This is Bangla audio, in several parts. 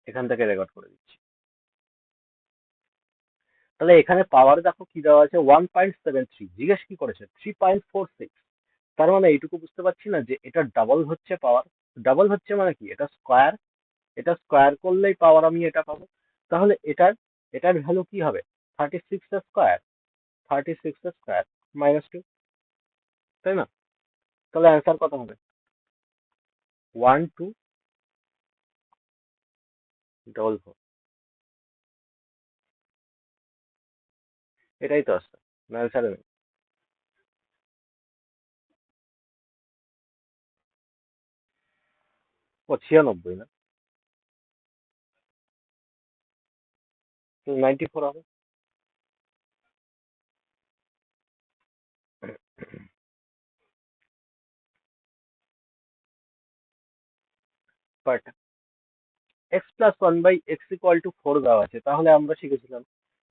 এখান থেকে রেকর্ড করে দিচ্ছি। তাহলে এখানে পাওয়ার দেখো কি দেওয়া আছে, 1.73, জিজ্ঞেস কি করেছে 3.46। তার মানে এইটুকু বুঝতে পারছি না যে এটা ডাবল হচ্ছে পাওয়ার। ডাবল হচ্ছে মানে কি, এটা স্কোয়ার, এটা স্কোয়ার করলেই পাওয়ার আমি এটা পাবো। তাহলে এটার এটার ভ্যালু কি হবে, 36 স্কোয়ার, 36 স্কোয়ার -2, তাই না? তাহলে অ্যান্সার কত হবে, 1244। এটাই তো আসছে, না অ্যান্সারে নেই। ও 96 না, 94 হবে। বাট x+1/x=4 দেওয়া আছে, তাহলে আমরা শিখেছিলাম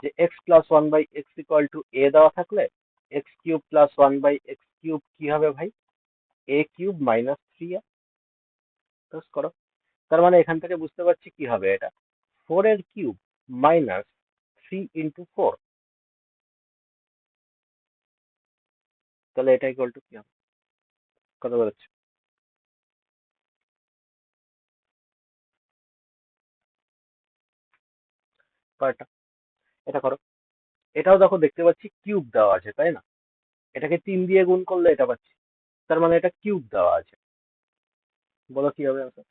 যে x+1/x=a দেওয়া থাকলে x³ + 1/x³ কি হবে ভাই, a³ - 3a। করো। তার মানে এখান থেকে বুঝতে পারছি কি হবে এটা, 4 এর কিউব -3 × 4। তাহলে এটা ইকুয়াল টু কি হবে, কত বেরোচ্ছে? কয়টা, এটা করো। এটাও দেখো, দেখতে পাচ্ছি কিউব দেওয়া আছে, তাই না? এটাকে 3 দিয়ে গুণ করলে এটা পাচ্ছি, তার মানে এটা কিউব দেওয়া আছে। বলো কি হবে answer?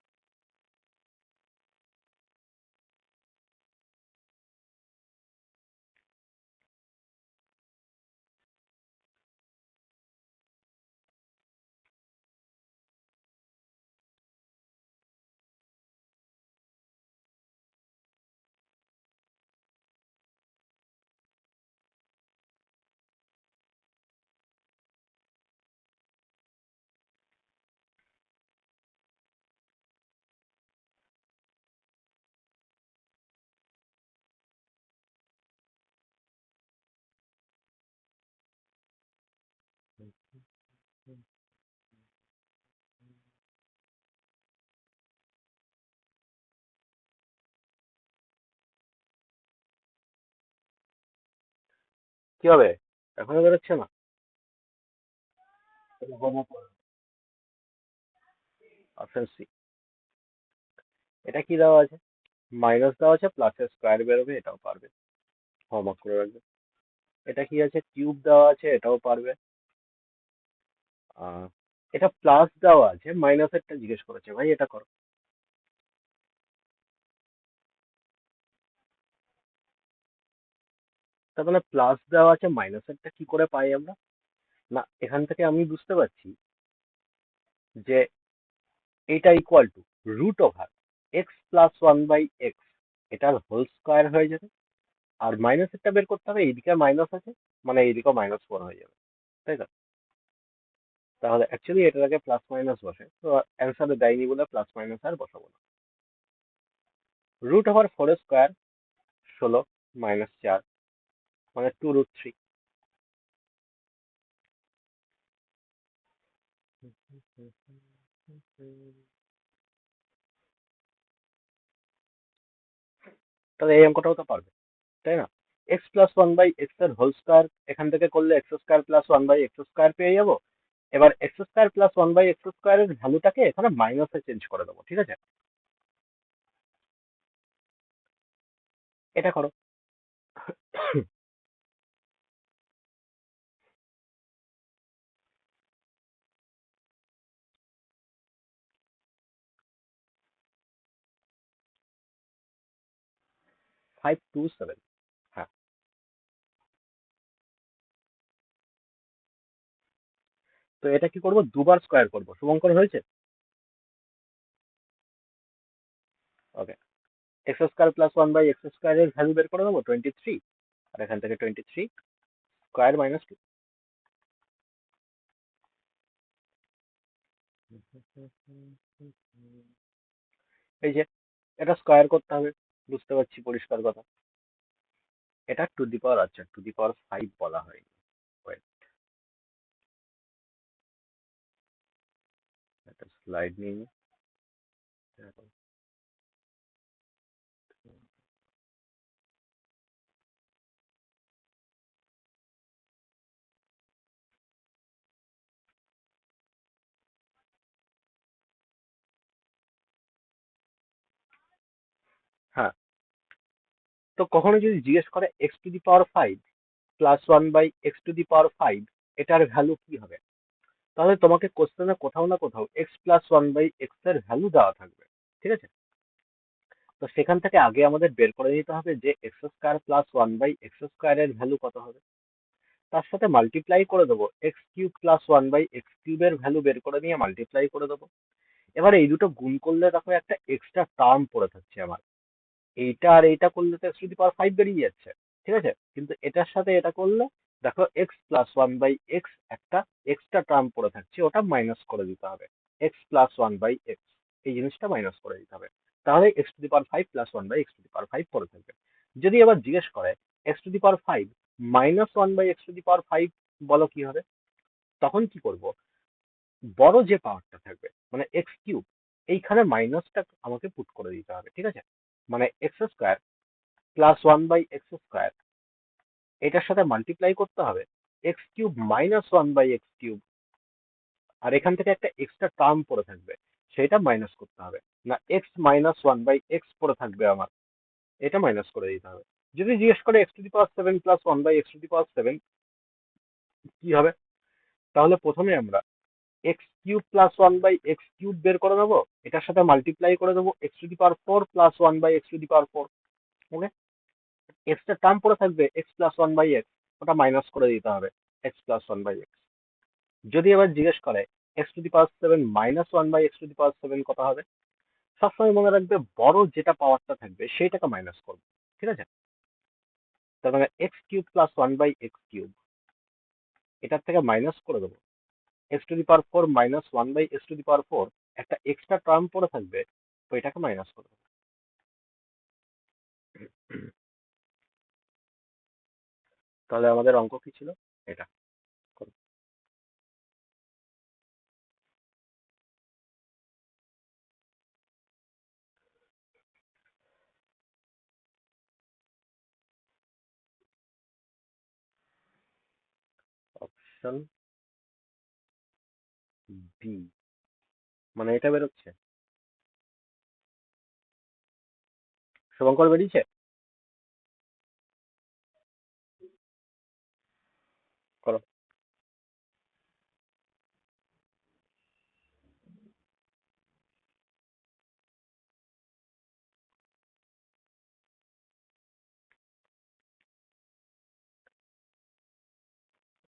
কি হবে, এখনো বেরোচ্ছে না? Option C. এটা কি দেওয়া আছে, মাইনাস দেওয়া আছে, প্লাসের স্কোয়ার বেরোবে, এটাও পারবে, হোমওয়ার্ক করে রাখবে। এটা কি আছে, কিউব দেওয়া আছে, এটাও পারবে। আহ, এটা প্লাস দেওয়া আছে, মাইনাসেরটা জিজ্ঞেস করেছে ভাই, এটা করো। তার মানে প্লাস দেওয়া আছে, মাইনাসেরটা কি করে পাই আমরা? না, এখান থেকে আমি বুঝতে পারছি যে এটা ইকুয়াল টু √x+1/x, এটার হোল স্কোয়ার হয়ে যাবে। আর মাইনাসেরটা বের করতে হবে, এইদিকে মাইনাস আছে, মানে এইদিকে -4 হয়ে যাবে, তাই তো? তাহলে অ্যাকচুয়ালি এটার আগে প্লাস মাইনাস বসে, তো অ্যান্সারে দেয়নি বলে প্লাস মাইনাস আর বসাবো না। √4 স্কোয়ার 16 -4, মানে 2√3। তাহলে এই অঙ্কটাও তো পারবে, তাই না? x+1/x এর হোল স্কোয়ার এখান থেকে করলে x² + 1/x² পেয়ে যাবো। এবার x² + 1/x² এর ভ্যালুটাকে এখানে মাইনাসে চেঞ্জ করে দেবো, ঠিক আছে? এটা করো। 527। হ্যাঁ। তো এটা কি করব, দুবার স্কোয়ার করব, শুভঙ্কর হয়েছে? ওকে। x² + 1/x² এর ভ্যালু বের করে দেবো 23, আর এখান থেকে 23 স্কোয়ার -2। এই যে, এটা স্কোয়ার করতে হবে, বুঝতে পারছি, পরিষ্কার কথা। এটা টু দি পাওয়ার, আচ্ছা টু দি পাওয়ার 5 বলা হয়নি। Wait, একটা স্লাইড নিয়ে নিই। হ্যাঁ, তো কখনো যদি জিজ্ঞেস করে x to the power five plus one by x to the power five, এটার ভ্যালু কি হবে, তাহলে তোমাকে কোশ্চেনে কোথাও না কোথাও x plus one by x এর ভ্যালু দেওয়া থাকবে। ঠিক আছে, তো সেখান থেকে আগে আমাদের বের করে নিতে হবে যে x square plus one by x square এর ভ্যালু কত হবে। তার সাথে মাল্টিপ্লাই করে দেবো x cube plus one by x কিউবের ভ্যালু বের করে নিয়ে মাল্টিপ্লাই করে দেবো। এবার এই দুটো গুণ করলে দেখো একটা এক্সট্রা টার্ম পড়ে থাকছে আমার। এইটা আর এইটা করলে তো x to the power five বেরিয়ে যাচ্ছে। ঠিক আছে, কিন্তু এটার সাথে এটা করলে দেখো x plus one by x একটা এক্সট্রা টার্ম পড়ে থাকছে, ওটা মাইনাস করে দিতে হবে। X plus one by x, এই জিনিসটা মাইনাস করে দিতে হবে। তাহলে x to the power five plus one by x to the power five পড়ে থাকবে। যদি এবার জিজ্ঞেস করে x to the power five minus one by x to the power five, বলো কি হবে, তখন কি করব, বড় যে পাওয়ারটা থাকবে মানে এক্স কিউব, এইখানে মাইনাসটা আমাকে পুট করে দিতে হবে। ঠিক আছে, মানে x square plus one by x square, এটার সাথে মাল্টিপ্লাই করতে হবে x cube minus one by x cube, আর এখান থেকে একটা এক্সট্রা টার্ম পড়ে থাকবে, সেটা মাইনাস করতে হবে। না x minus one by x পড়ে থাকবে আমার, এটা মাইনাস করে দিতে হবে। যদি জিজ্ঞেস করে x to the power seven plus one by x to the power seven কি হবে, তাহলে প্রথমে আমরা x cube plus one by x cube বের করে নেবো, এটার সাথে মাল্টিপ্লাই করে দেবো x to the power four plus one by x to the power four. Okay, extra term পড়ে থাকবে x plus one by x, ওটা মাইনাস করে দিতে হবে x plus one by x. যদি এবার জিজ্ঞেস করে x to the power seven minus one by x to the power seven কত হবে, সবসময় মনে রাখবে বড় যেটা পাওয়ারটা থাকবে সেইটাকে মাইনাস করবে। ঠিক আছে, তার মানে x cube plus one by x cube, এটার থেকে মাইনাস করে দেবো x to the power four minus one by x to the power four, একটা এক্সট্রা টার্ম পড়ে থাকবে, তো এটাকে মাইনাস করে দেবো। তাহলে আমাদের অঙ্ক কি ছিল, এটা অপশন বি, মানে এটা বেরোচ্ছে, শুভঙ্কর বেরিয়েছে। করো।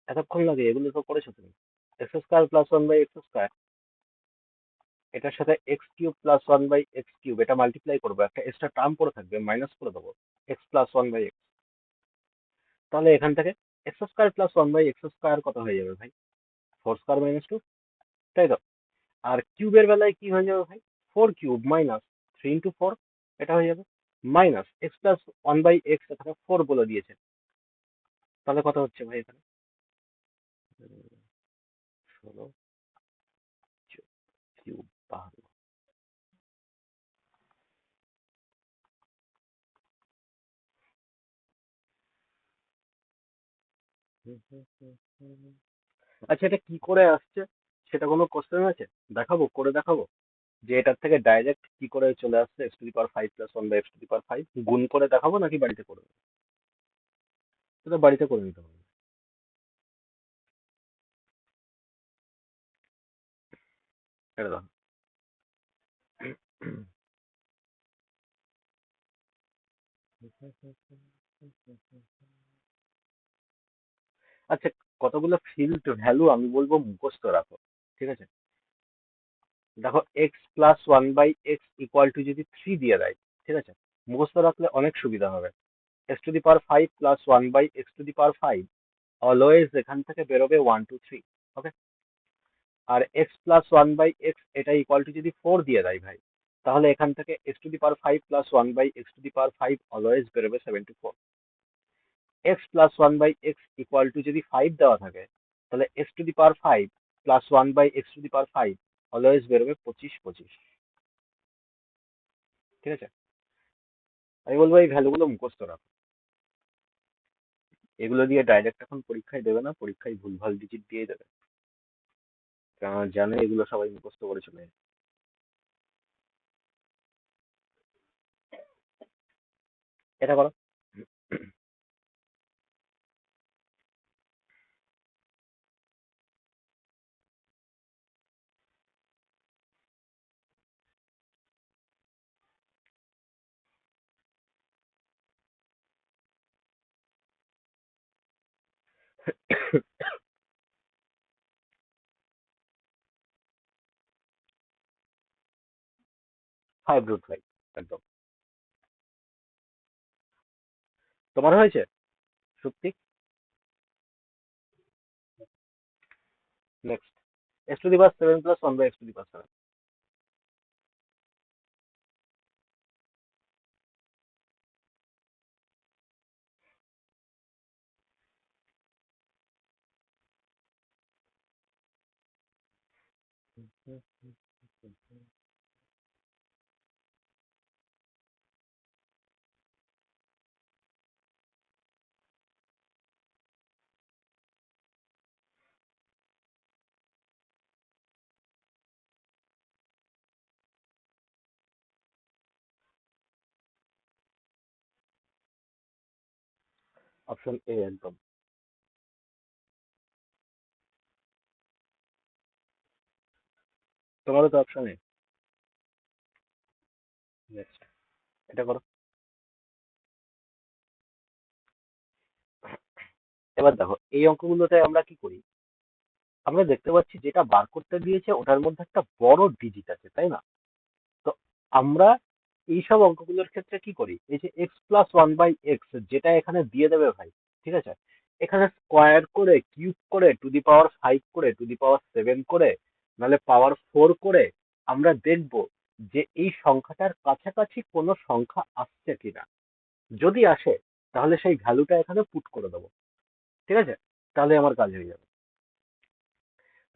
এতক্ষণ লাগে, এগুলো তো করেছো তুমি। X square plus one by x square, এটার সাথে x cube plus one by x cube, এটা মাল্টিপ্লাই করবো, একটা এক্সট্রা টার্ম পড়ে থাকবে, মাইনাস করে দেবো x plus one by x. তাহলে এখান থেকে x square plus one by x square কত হয়ে যাবে ভাই, ফোর স্কোয়ার মাইনাস টু, তাই তো। আর কিউবের বেলায় কি হয়ে যাবে ভাই, four cube minus three into four, এটা হয়ে যাবে minus x plus one by x, এখানে ফোর বলে দিয়েছে, তাহলে কত হচ্ছে ভাই এখানে, ষোলো কিউব বাহান্ন। আচ্ছা, এটা কি করে আসছে, সেটা কোনো কোশ্চেন আছে, দেখাবো, করে দেখাবো যে এটার থেকে ডাইরেক্ট কি করে চলে আসছে x to the power five plus one by x to the power five, গুণ করে দেখাবো নাকি বাড়িতে করবো, সেটা বাড়িতে করে নিতে হবে। এটা দেখো। আচ্ছা, কতগুলো ফিল্ড ভ্যালু আমি বলবো মুখস্থ রাখো। ঠিক আছে, দেখো x plus one by x equal to যদি থ্রি দিয়ে দেয়, ঠিক আছে, মুখস্থ রাখলে অনেক সুবিধা হবে। X to the power five plus one by x to the power five, always এখান থেকে বেরোবে ওয়ান টু থ্রি। ওকে, আর x plus one by x এটা ইকুয়াল টু যদি ফোর দিয়ে দেয় ভাই, তাহলে এখান থেকে x to the power five plus one by x to the power five always বেরোবে seven two four. X plus one by x equal to যদি ফাইভ দেওয়া থাকে, তাহলে x to the power five plus one by x to the power five always বেরোবে পঁচিশ পঁচিশ। ঠিক আছে, আমি বলবো এই ভ্যালুগুলো মুখস্থ রাখো, এগুলো দিয়ে ডাইরেক্ট এখন পরীক্ষায় দেবে না, পরীক্ষায় ভুলভাল ডিজিট দিয়ে দেবে, কারণ জানে এগুলো সবাই মুখস্থ করে চলে যায়। এটা করো। 5√5 একদম। তোমার হয়েছে সত্যি? Next, x⁻7 + 1/x⁻7। Option A একদম। তোমারও তো অপশন এ। নেক্সট, এটা করো। এবার দেখো এই অঙ্কগুলোতে আমরা কি করি, আমরা দেখতে পাচ্ছি যেটা বার করতে দিয়েছে ওটার মধ্যে একটা বড় ডিজিট আছে, তাই না? তো আমরা এইসব অঙ্কগুলোর ক্ষেত্রে কি করি, এই যে x+1/x যেটা এখানে দিয়ে দেবে ভাই, ঠিক আছে, এখানে স্কোয়ার করে, কিউব করে, টু দি পাওয়ার 5 করে, টু দি পাওয়ার 7 করে, নাহলে পাওয়ার 4 করে আমরা দেখব যে এই সংখ্যাটার কাছাকাছি কোনো সংখ্যা আসছে কিনা। যদি আসে তাহলে সেই ভ্যালুটা এখানে পুট করে দেবো, ঠিক আছে, তাহলে আমার কাজ হয়ে যাবে।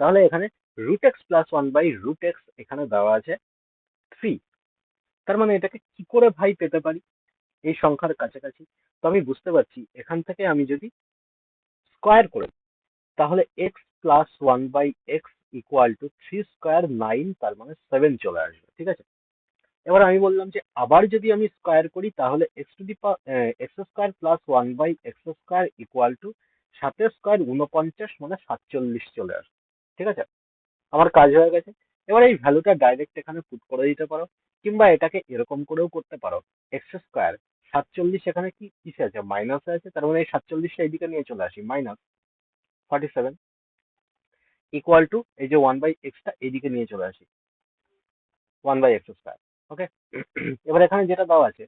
তাহলে এখানে √x+1/√x এখানে দেওয়া আছে 3। তার মানে এটাকে কি করে ভাই পেতে পারি এই সংখ্যার কাছাকাছি? তো আমি বুঝতে পারছি এখান থেকে আমি যদি স্কোয়ার করে দিই, তাহলে x+1/x = 3 স্কোয়ার 9, তার মানে 7 চলে আসবে, ঠিক আছে। এবার আমি বললাম যে আবার যদি আমি স্কোয়ার করি তাহলে x² + 1/x² সাতের স্কোয়ার 49, মানে 47 চলে আসবে, ঠিক আছে। আমার কাজ হয়ে গেছে। এবার এই ভ্যালুটা ডাইরেক্ট এখানে পুট করে দিতে পারো, কিংবা এটাকে এরকম করেও করতে পারো। x², 47 এখানে কি কিসে আছে, মাইনাসে আছে, তার মানে এই 47টা এইদিকে নিয়ে চলে আসি, -47 ইকুয়াল টু এই যে 1/x টা এইদিকে নিয়ে চলে আসি, 1/x²। ওকে। এবার এখানে যেটা দেওয়া আছে,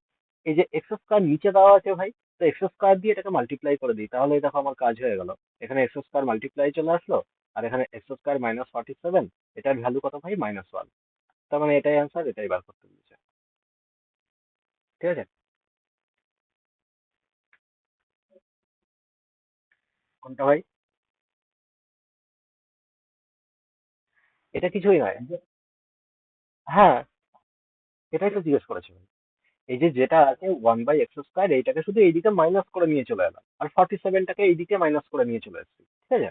এই যে x² নিচে দেওয়া আছে ভাই, তো x² দিয়ে এটাকে মাল্টিপ্লাই করে দিই, তাহলে দেখো আমার কাজ হয়ে গেল। এখানে x² মাল্টিপ্লাই চলে আসলো, আর এখানে x² -47, এটার ভ্যালু কত ভাই, -1। তার মানে এটাই অ্যান্সার, এটাই বার করতে দিয়েছে, ঠিক আছে। কোনটা ভাই? এটা কিছুই নয় হ্যাঁ, এটাই তো জিজ্ঞেস করেছে ভাই। এই যে যেটা আছে 1/x², এইটাকে শুধু এইদিকে মাইনাস করে নিয়ে চলে এলাম, আর 47টাকে এইদিকে মাইনাস করে নিয়ে চলে এসেছি, ঠিক আছে।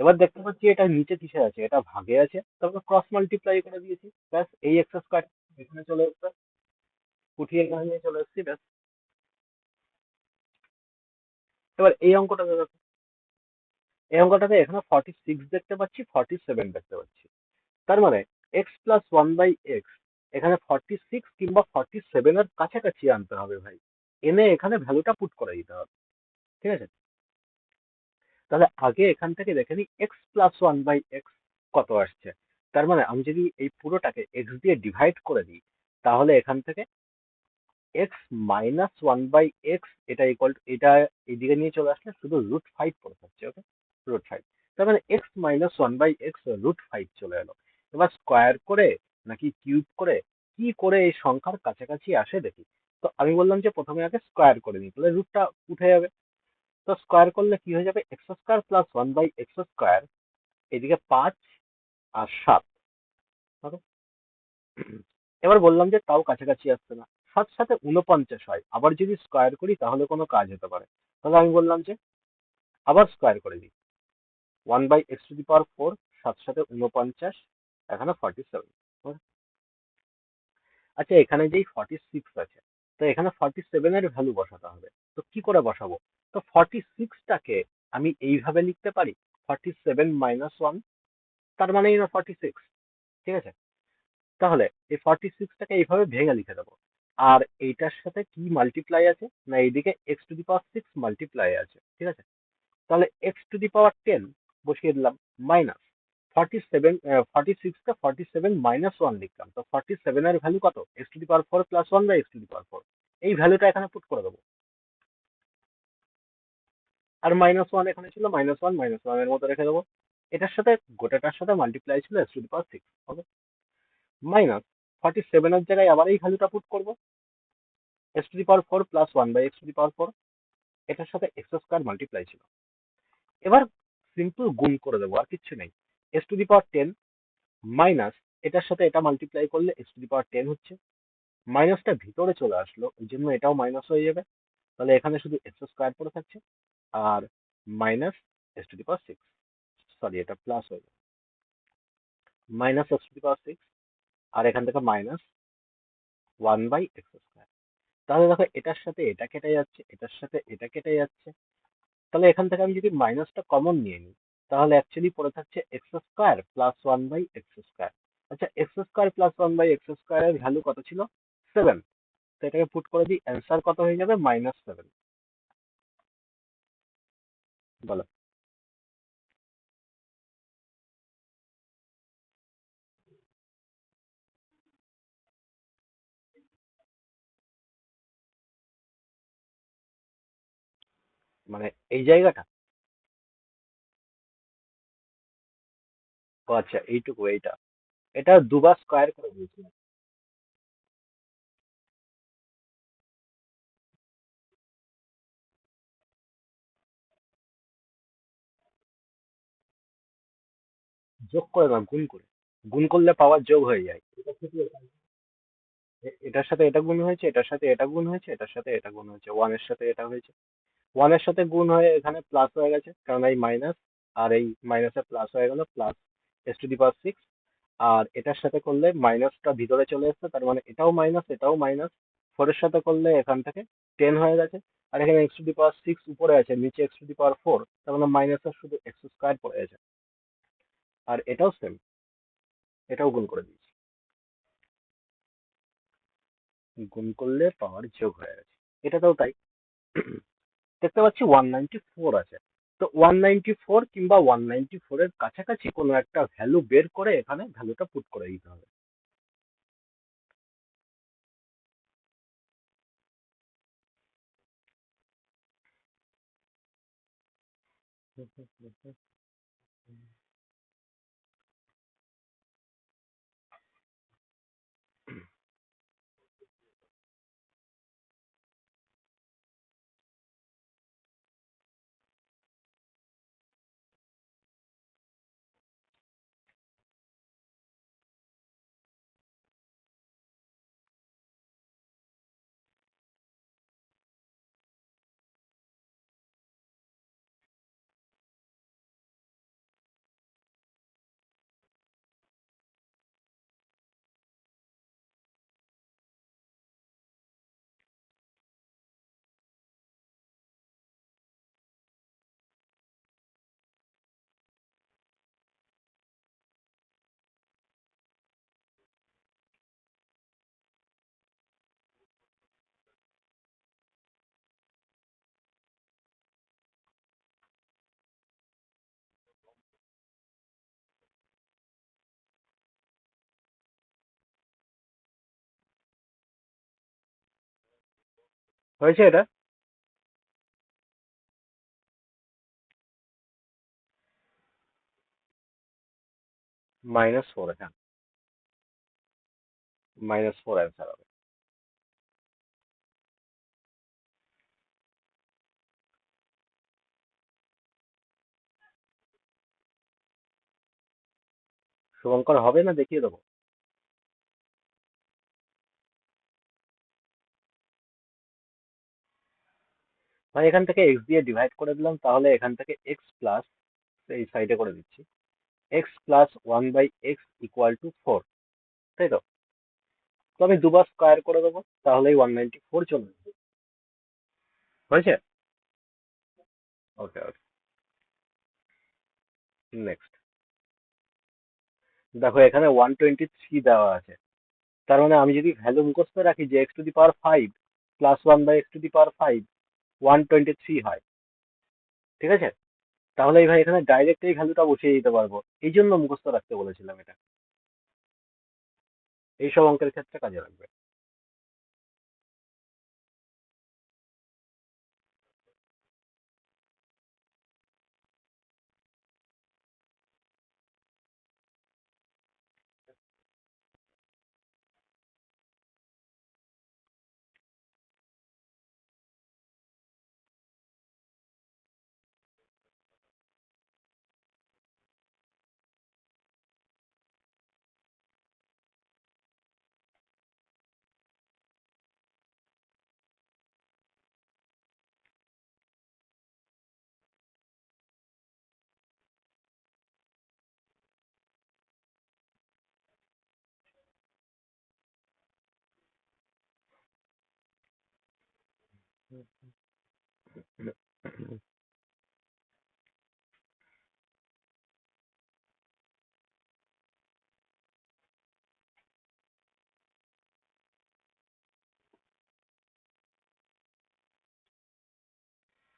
এবার দেখতে পাচ্ছি এটা নিচে কিসে আছে, এটা ভাগে আছে, তারপর ক্রস মাল্টিপ্লাই করে দিয়েছি, ব্যাস এই x² এখানে চলে এসছে, উঠিয়ে এখানে নিয়ে চলে এসেছি, ব্যাস। এবার এই অঙ্কটা দেখো, এই অঙ্কটাতে এখানে 46 দেখতে পাচ্ছি, 47 দেখতে পাচ্ছি। তার মানে x+1/x এখানে 46 কিংবা 47 এর কাছাকাছি আনতে হবে ভাই, এনে এখানে ভ্যালুটা পুট করে দিতে হবে, ঠিক আছে। তাহলে আগে এখান থেকে দেখে নিই x+1/x কত আসছে। তার মানে আমি যদি এই পুরোটাকে x দিয়ে ডিভাইড করে দিই, তাহলে এখান থেকে x-1/x এটা ইকুয়াল টু এটা এইদিকে নিয়ে চলে আসলে শুধু √5 পড়ে থাকছে, ওকে, √5। তার মানে x-1/x √5 চলে এলো। এবার স্কোয়ার করে নাকি কিউব করে, কি করে এই সংখ্যার কাছাকাছি আসে দেখি। তো আমি বললাম যে প্রথমে আগে স্কোয়ার করে নিই, তাহলে রুটটা উঠে যাবে। তো স্কোয়ার করলে কি হয়ে যাবে, x² + 1/x², এদিকে 5 আর 7 হবে। এবার বললাম যে তাও কাছাকাছি আসছে না, 7 সাথে 49 হয়, আবার যদি স্কোয়ার করি তাহলে কোনো কাজ হতে পারে। তাহলে আমি বললাম যে আবার স্কোয়ার করে দিই, 1/x⁴, 7 সাথে 49, এখানে 47। আচ্ছা, এখানে যেই 46 আছে, তো এখানে 47 এর ভ্যালু বসাতে হবে। তো কি করে বসাবো? তো 46টাকে আমি এইভাবে লিখতে পারি, 47 মাইনাস 1, তার মানেই না 46, ঠিক আছে? তাহলে এই 46টাকে এইভাবে ভেঙে লিখে দেবো। আর এইটার সাথে কি মাল্টিপ্লাই আছে না, এইদিকে x⁶ মাল্টিপ্লাই আছে, ঠিক আছে? তাহলে x⁻10 বসিয়ে দিলাম, মাইনাস 47 লিখলাম, তো 47 এর ভ্যালু কত? x⁴ প্লাস 1 বাই x⁴, এই ভ্যালুটা এখানে পুট করে দেবো। আর -1 এখানে ছিল, -1 এর মতো রেখে দেবো। এটার সাথে গোটাটার সাথে মাল্টিপ্লাই ছিল x⁶, ওকে? মাইনাস 47 এর জায়গায় আবার এই ভ্যালুটা পুট করবো, x⁴ প্লাস 1 বাই x⁴, এটার সাথে x² মাল্টিপ্লাই ছিল। এবার সিম্পল গুণ করে দেবো, আর কিচ্ছু নেই। x⁻10 মাইনাস এটার সাথে এটা মাল্টিপ্লাই করলে x⁻10 হচ্ছে, মাইনাসটা ভিতরে চলে আসলো, ওই জন্য এটাও মাইনাস হয়ে যাবে। তাহলে এখানে শুধু x² পড়ে থাকছে, আর মাইনাস x⁶, সরি এটা প্লাস হয়ে যাবে, মাইনাস x⁶, আর এখান থেকে মাইনাস 1 বাই x²। তাহলে দেখো এটার সাথে এটা কেটে যাচ্ছে, এটার সাথে এটা কেটে যাচ্ছে। তাহলে এখান থেকে আমি যদি মাইনাসটা কমন নিয়ে নিই, তাহলে অ্যাকচুয়ালি পড়ে থাকছে x² প্লাস 1 বাই x²। আচ্ছা, x² প্লাস 1 বাই x² এর ভ্যালু কত ছিল? 7। তো এটাকে পুট করে দিই, অ্যান্সার কত হয়ে যাবে? -7। বলো। মানে এই জায়গাটা? ও আচ্ছা, এইটুকু, এইটা, এটা দুবার স্কোয়ার করে দিয়েছিলাম। যোগ করে না, গুণ করে। গুণ করলে পাওয়ার যোগ হয়ে যায়। এটা থেকে এটার সাথে এটা গুণ হয়েছে, এটার সাথে এটা গুণ হয়েছে, এটার সাথে এটা গুণ হয়েছে, 1 এর সাথে এটা হয়েছে, 1 এর সাথে গুণ হয়ে এখানে প্লাস হয়ে গেছে, কারণ এই মাইনাস আর এই মাইনাসে প্লাস হয়ে গেল, প্লাস x⁶। আর এটার সাথে করলে মাইনাসটা ভিতরে চলে এসছে, তার মানে এটাও মাইনাস, এটাও মাইনাস। 4 এর সাথে করলে এখান থেকে 10 হয়ে গেছে। আর এখানে x⁶ উপরে আছে, নিচে x⁴, তার মানে মাইনাসের শুধু x² পড়ে আছে। আর এটাও সেম, এটাও গুণ করে দিয়েছি, গুণ করলে পাওয়ার যোগ হয়ে গেছে। এটাতেও তাই। দেখতে পাচ্ছি 194 আছে। তো 194 কিংবা 194 এর কাছাকাছি কোনো একটা ভ্যালু বের করে এখানে ভ্যালুটা পুট করে দিতে হবে। হয়েছে এটা? -4, হ্যাঁ, -4 অ্যান্সার হবে। শুভঙ্কর হবে না, দেখিয়ে দেবো? ভাই এখান থেকে x দিয়ে ডিভাইড করে দিলাম, তাহলে এখান থেকে x প্লাস, এই সাইডে করে দিচ্ছি, x plus 1 by x equal to 4, তাই তো? তো আমি দুবার স্কোয়ার করে দেবো, তাহলেই 194 চলে আসবে। হয়েছে? ওকে ওকে। নেক্সট। দেখো এখানে 123 দেওয়া আছে। তার মানে আমি যদি ভ্যালু মুখস্থ রাখি যে x⁵ +1/x⁵ 123 হয়। ঠিক আছে? তাহলে ভাই এখানে ডাইরেক্ট এই ভ্যালুটা বসিয়ে দিতে পারবো। এই জন্য মুখস্থ রাখতে বলেছিলাম এটা। এইসব অঙ্কের ক্ষেত্রে কাজে লাগবে।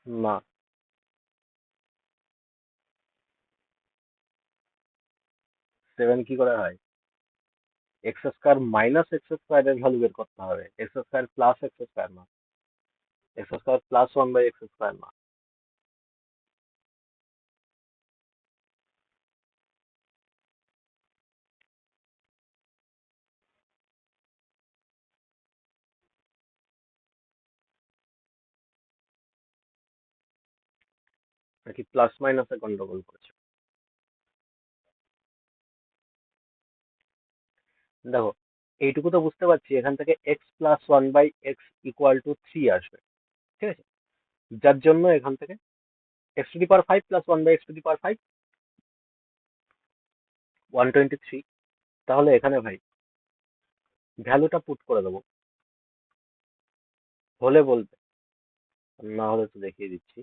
না, 7 কি করে হয়? x² - এর ভ্যালু বের করতে হবে, x² + x² না, x² + 1/x² না। নাকি প্লাস মাইনাসে গন্ডগোল করছে? দেখো, এইটুকু তো বুঝতে পারছি এখান থেকে x+1/x = 3 আসবে। ঠিক আছে? যার জন্য এখান থেকে x⁵ + 1/x⁵ 123। তাহলে এখানে ভাই ভ্যালুটা পুট করে দেবো, হলে বলবে, না হলে তো দেখিয়ে দিচ্ছি।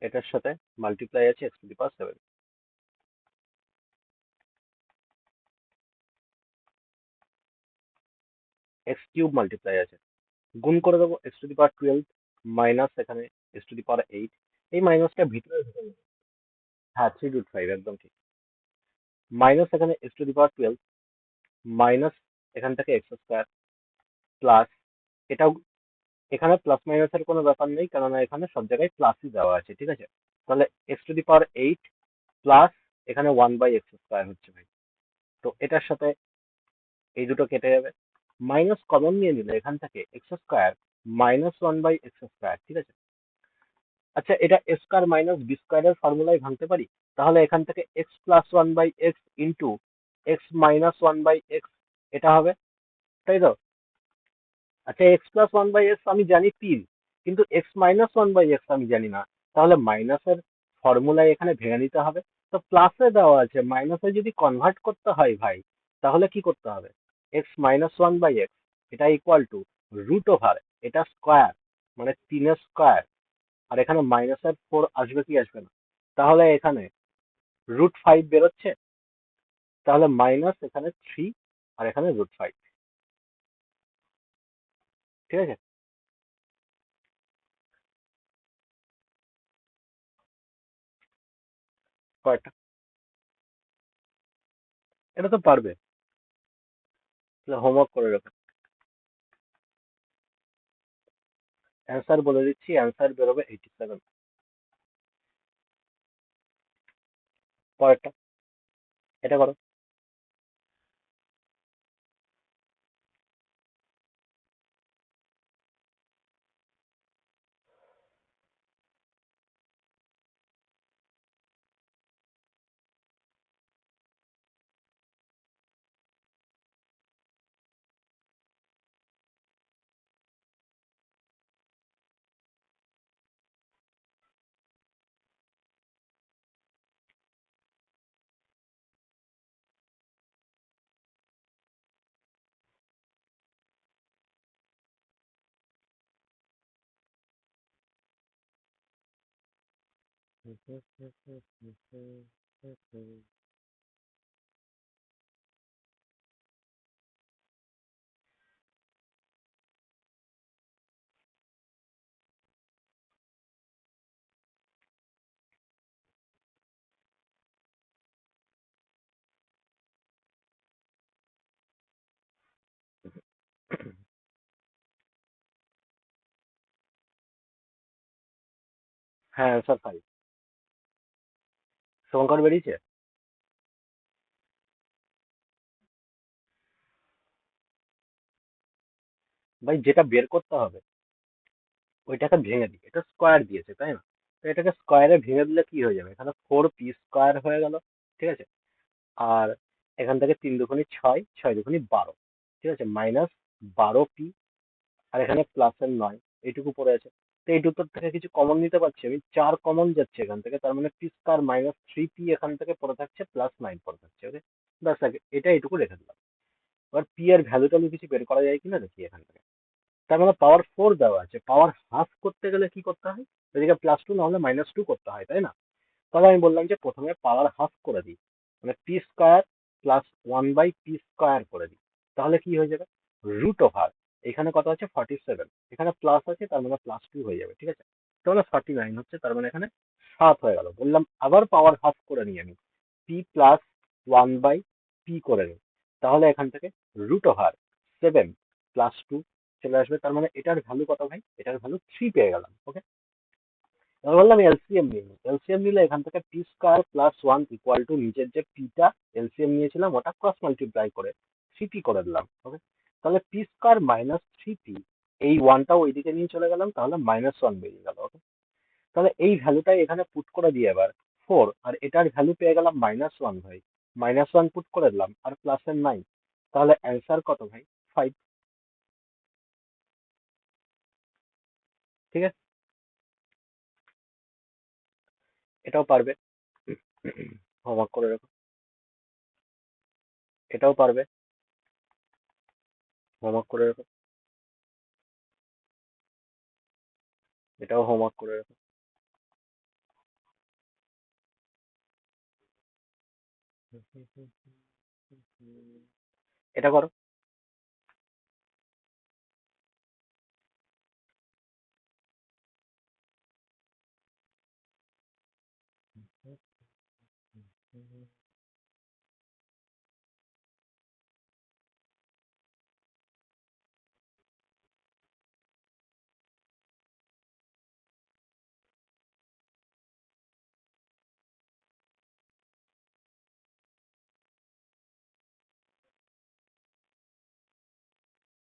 এটার সাথে মাল্টিপ্লাই আছে x⁵ x³ মাল্টিপ্লাই আছে, গুণ করে দেবো x⁵ মাইনাস এখানে x⁵। এই মাইনাসটা ভিতরে ঢুকে যাবে। হ্যাঁ, 3√5 একদম ঠিক। মাইনাস এখানে x⁵ মাইনাস এখান থেকে x² প্লাস, এটাও এখানে প্লাস মাইনাসের কোনো ব্যাপার নেই, কেননা এখানে সব জায়গায় প্লাসই দেওয়া আছে। ঠিক আছে? তাহলে x⁵ প্লাস এখানে 1/x² হচ্ছে ভাই। তো এটার সাথে এই দুটো কেটে যাবে, মাইনাস কমন নিয়ে নিলে এখান থেকে x² মাইনাস 1/x²। ঠিক আছে? আচ্ছা, এটা a² - b² এর ফর্মুলায় ভাঙতে পারি। তাহলে এখান থেকে x+1/x ইন্টু x-1/x এটা হবে, তাই তো? আচ্ছা, x+1/x আমি জানি 3, কিন্তু x-1/x আমি জানি না। তাহলে মাইনাসের ফর্মুলায় এখানে ভেঙে নিতে হবে। তো প্লাসে দেওয়া আছে, মাইনাসে যদি কনভার্ট করতে হয় ভাই, তাহলে কি করতে হবে? x-1/x এটা = এটা স্কোয়ার, মানে 3 এর স্কোয়ার। আর এখানে -4 আসবে কি আসবে না? তাহলে এখানে √5 বেরোচ্ছে। তাহলে মাইনাস এখানে 3 আর এখানে √5। ঠিক আছে? কয়টা? এটা তো পারবে, হোমওয়ার্ক করে রাখো। অ্যান্সার বলে দিচ্ছি, অ্যান্সার বেরোবে 87। পরেরটা, এটা করো। হ্যাঁ স্যার, 5। শুভঙ্কর বেরিয়েছে। ভাই যেটা বের করতে হবে ওইটাকে ভেঙে দিই, এটা স্কোয়ার দিয়েছে তাই না? তো এটাকে স্কোয়ারে ভেঙে দিলে কি হয়ে যাবে, এখানে 4p² হয়ে গেল। ঠিক আছে। আর এখান থেকে 3 দুগুণে 6, 6 দুগুণে 12। ঠিক আছে, -12p। আর এখানে প্লাসের 9, এইটুকু পড়ে আছে। তো এই দুটোর থেকে কিছু কমন নিতে পারছি আমি, 4 কমন যাচ্ছে এখান থেকে, তার মানে p² -3p এখান থেকে পড়ে থাকছে, +9 পড়ে থাকছে। ওকে, ব্যাস আগে এটা এইটুকু রেখে দিলাম। এবার p এর ভ্যালুটা আমি কিছু বের করা যায় কিনা দেখি এখান থেকে। তার মানে পাওয়ার 4 দেওয়া আছে, পাওয়ার হাফ করতে গেলে কি করতে হয়? এদিকে +2 না হলে -2 করতে হয় তাই না? তাহলে আমি বললাম যে প্রথমে পাওয়ার হাফ করে দিই, মানে p² +1/p² করে দিই। তাহলে কি হয়ে যাবে? √ওভার, এখানে কত আছে 47, এখানে প্লাস আছে তার মানে +2 হয়ে যাবে। ঠিক আছে, তাহলে 49 হচ্ছে, তার মানে এখানে 7 হয়ে গেল। বললাম আবার পাওয়ার হাফ করে নিই আমি, p+1/p করে নিই। তাহলে এখান থেকে √7 + 2 চলে আসবে, তার মানে এটার ভ্যালু কত ভাই? এটার ভ্যালু 3 পেয়ে গেলাম। ওকে, আমি বললাম এলসিএম নিয়ে নিই। এলসিএম নিলে এখান থেকে p² + 1 = নিচের যে পিটা এলসিএম নিয়েছিলাম ওটা ক্রস মাল্টিপ্লাই করে 3p করে দিলাম। ওকে, তাহলে p² -3p, এই ওয়ানটা ওইদিকে নিয়ে চলে গেলাম, তাহলে -1 বেরিয়ে গেল। ওকে, তাহলে এই ভ্যালুটাই এখানে পুট করে দিয়ে এবার 4, আর এটার ভ্যালু পেয়ে গেলাম -1 ভাই। -1 পুট করে দিলাম আর প্লাসের 9, তাহলে অ্যান্সার কত ভাই? 5। ঠিক আছে, এটাও পারবে। হোমওয়ার্ক করে রাখো। এটাও পারবে, হোমওয়ার্ক করে রাখো। এটাও হোমওয়ার্ক করে রাখো। এটা করো।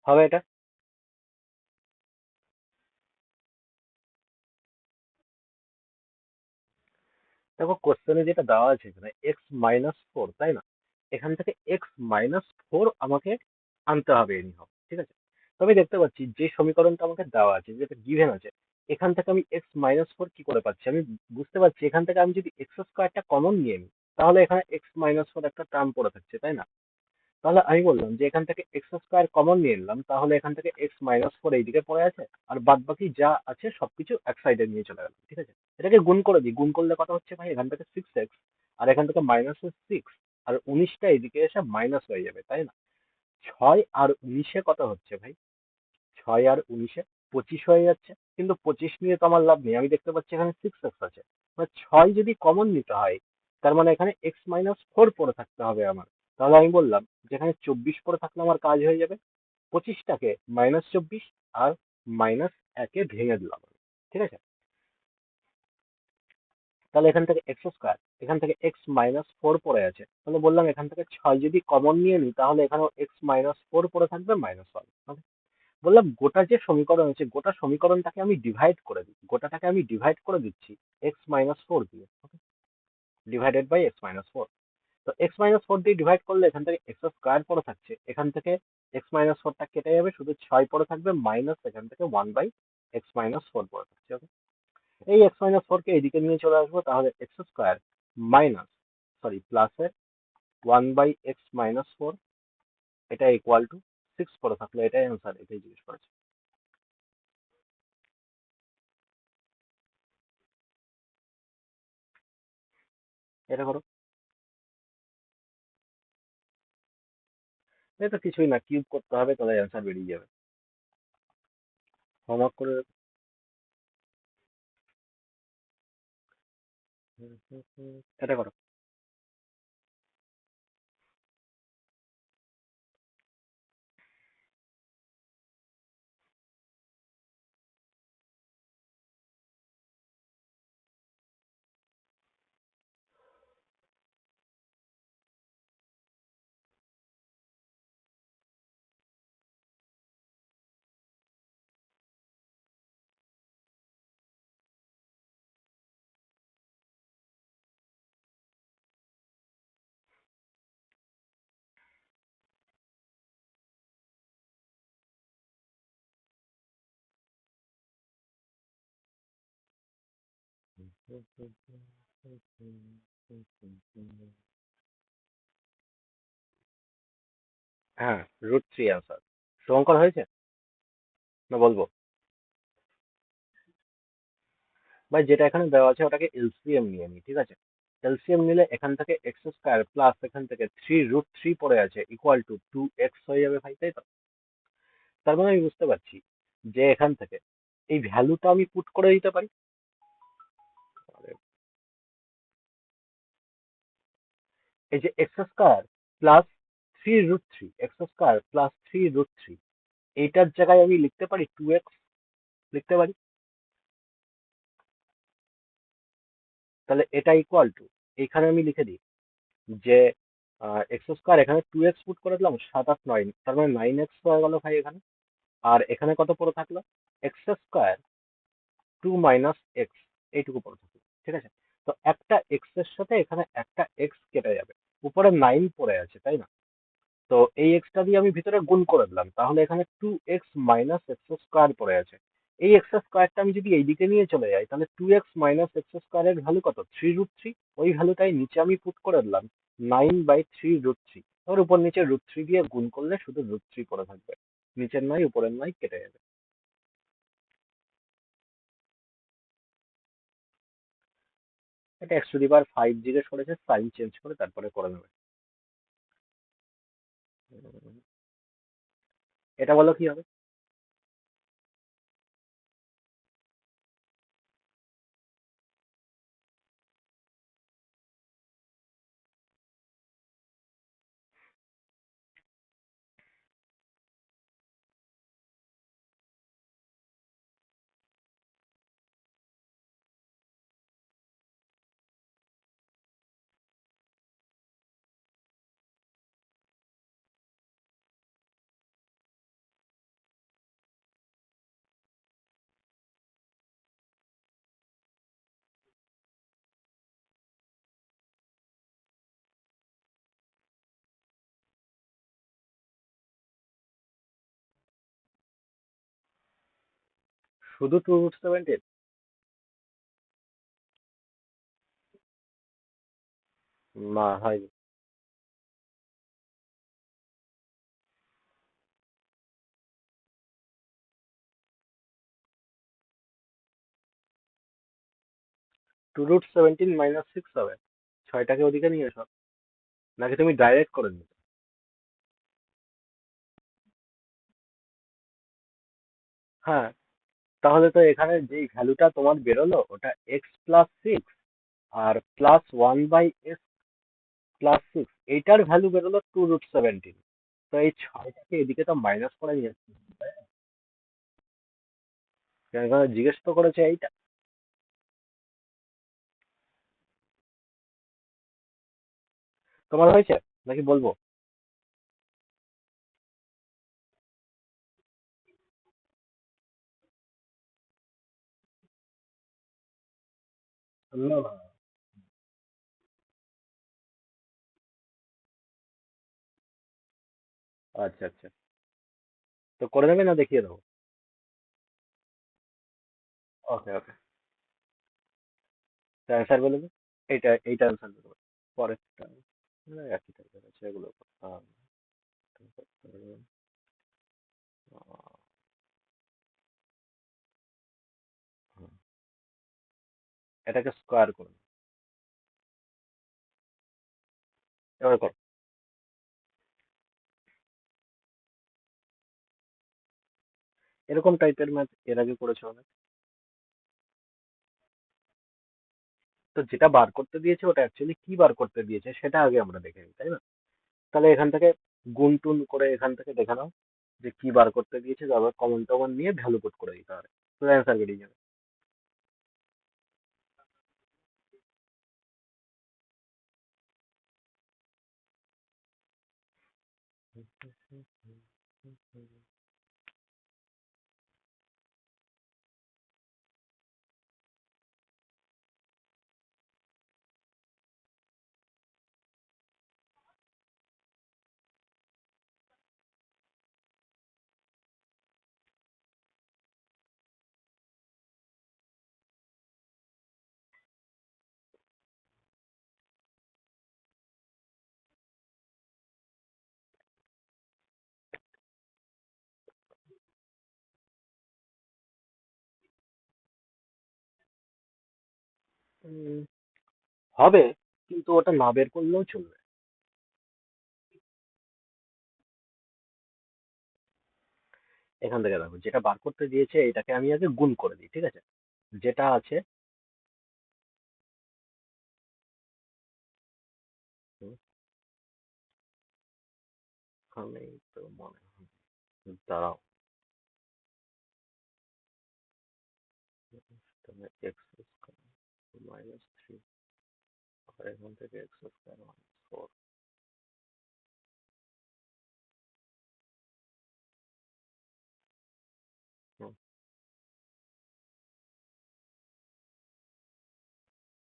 হবে এটা। দেখো কোশ্চেনে যেটা দেওয়া আছে এখানে x-4, তাই না? এখান থেকে x-4 আমাকে আনতে হবে এনিহাও। ঠিক আছে, তো আমি দেখতে পাচ্ছি যে সমীকরণটা আমাকে দেওয়া আছে, যেটা গিভেন আছে, এখান থেকে আমি x-4 কি করে পাচ্ছি? আমি বুঝতে পারছি এখান থেকে আমি যদি x² কমন নিয়ে নিই, তাহলে এখানে x-4 একটা টার্ম পড়ে থাকছে তাই না? তাহলে আমি বললাম যে এখান থেকে x² কমন নিয়ে নিলাম, তাহলে এখান থেকে x-4 এইদিকে পড়ে আছে, আর বাদ বাকি যা আছে সবকিছু এক সাইডে নিয়ে চলে গেল। ঠিক আছে, এটাকে গুণ করে দিই, গুণ করলে কত হচ্ছে ভাই? এখান থেকে 6x, আর এখান থেকে -6, আর 19টা এদিকে এসে মাইনাস হয়ে যাবে তাই না? 6 আর 19-এ কত হচ্ছে ভাই? 6 আর 19-এ 25 হয়ে যাচ্ছে, কিন্তু 25 নিয়ে তো আমার লাভ নেই, আমি দেখতে পাচ্ছি এখানে 6x আছে। মানে 6 যদি কমন নিতে হয়, তার মানে এখানে x-4 পড়ে থাকতে হবে আমার। তাহলে আমি বললাম যেখানে 24 পড়ে থাকলে আমার কাজ হয়ে যাবে, 25টাকে -24 আর -1-এ ভেঙে দিলাম আমি। ঠিক আছে, তাহলে এখান থেকে x², এখান থেকে x-4 পড়ে আছে, তাহলে বললাম এখান থেকে 6 যদি কমন নিয়ে নিই, তাহলে এখানেও x-4 পড়ে থাকবে, -1। বললাম গোটা যে সমীকরণ আছে, গোটা সমীকরণটাকে আমি ডিভাইড করে দিই, গোটাটাকে আমি ডিভাইড করে দিচ্ছি x-4 দিয়ে, /(x-4)। তো x-4 দিয়ে ডিভাইড করলে এখান থেকে x² পড়ে থাকছে, এখান থেকে x-4টা কেটে যাবে, শুধু 6 পড়ে থাকবে, মাইনাস এখান থেকে 1/x-4 পড়ে থাকছে। ওকে, এই x-4 কে এদিকে নিয়ে চলে আসবো, তাহলে x² মাইনাস, সরি প্লাসের 1/x-4, এটা ইকুয়াল টু 6 পড়ে থাকলো, এটাই অ্যান্সার, এটাই জিজ্ঞেস করেছে। এটা করো। এটা কিছুই না, কিউব করতে হবে, তাহলে অ্যান্সার বেরিয়ে যাবে। হোমওয়ার্ক করে রেখো। এটা করো। হ্যাঁ, √3 অ্যান্সার। শুভঙ্কর হয়েছে? না বলবো? ভাই যেটা এখানে দেওয়া আছে ওটাকে এলসিএম নিয়ে নি, ঠিক আছে? এলসিএম নিলে এখান থেকে এক্স স্কোয়ার প্লাস এখান থেকে 3√3 পড়ে আছে ইকুয়াল টু 2x হয়ে যাবে ভাই, তাই তো? তার মানে আমি বুঝতে পারছি যে এখান থেকে এই ভ্যালুটা আমি পুট করে দিতে পারি। এই যে x square plus 3√3, x square plus 3√3, এইটার জায়গায় আমি লিখতে পারি 2x, লিখতে পারি। তাহলে এটা ইকুয়াল টু, এখানে আমি লিখে দিই যে এক্স স্কোয়ার, এখানে 2x পুট করে দিলাম, 7 8 9, তার মানে 9x হয়ে গেল ভাই এখানে। আর এখানে কত পড়ে থাকলো? এক্স স্কোয়ার 2 - x, এইটুকু পড়ে থাকলো, ঠিক আছে? তো একটা এক্স এর সাথে এখানে একটা এক্স কেটে যাবে, উপরে 9 পড়ে আছে, তাই না? তো এই এক্সটা দিয়ে আমি ভিতরে গুণ করে দিলাম, তাহলে এখানে 2x - x² পড়ে আছে। এই এক্স স্কোয়ারটা আমি যদি এইদিকে নিয়ে চলে যাই, তাহলে 2x - x² এর ভ্যালু কত? 3√3। ওই ভ্যালুটাই নিচে আমি পুট করে দিলাম, 9/3√3। এবার উপর নিচে √3 দিয়ে গুণ করলে শুধু √3 পড়ে থাকবে, নিচের নয় উপরের নয় কেটে যাবে। এটা x⁵ জিজ্ঞেস করেছে, সাইন চেঞ্জ করে তারপরে করে নেবে। উম, এটা বলো কি হবে? শুধু 2√17? না, হয়নি। 2√17 - 6 হবে। ছয়টাকে ওদিকে নিয়ে এসো, নাকি তুমি ডাইরেক্ট করে নিবে? হ্যাঁ, তাহলে তো এখানে যেই ভ্যালুটা তোমার বেরোলো ওটা x+6 আর +1/s+6, এইটার ভ্যালু বেরোলো 2√17। তো এই ছয়টাকে এদিকে তো মাইনাস করে নিয়ে আসছে। এখানে জিজ্ঞেস তো করেছে এইটা। তোমার হয়েছে নাকি বলবো? না না। আচ্ছা আচ্ছা, তো করে দেবে না দেখিয়ে দেবো? ওকে ওকে, অ্যান্সার বলে দেবে। এইটা অ্যান্সার দেবো। পরেরটা একই টাইপের আছে এগুলো। আহ, এটাকে স্কোয়ার করুন। এবার কর। এরকম টাইপের ম্যাথ এর আগে করেছো অনেক। তো যেটা বার করতে দিয়েছে ওটা অ্যাকচুয়ালি কি বার করতে দিয়েছে সেটা আগে আমরা দেখে নিই, তাই না? তাহলে এখান থেকে গুণ টুন করে এখান থেকে দেখে নাও যে কি বার করতে দিয়েছে, তারপর কমন টমন নিয়ে ভ্যালু পুট করে দিতে হবে, তো অ্যান্সার বেরিয়ে যাবে। উম, হবে, কিন্তু ওটা না বের করলেও চলবে। এখান থেকে দেখো যেটা বার করতে দিয়েছে এটাকে আমি আগে গুণ করে দিই, ঠিক আছে? যেটা আছে, হুম, এখানেই তো মনে হয়, দাঁড়াও, তাহলে এক্স স্কোয়ার -3, আর এখান থেকে এক্স স্কোয়ার -4।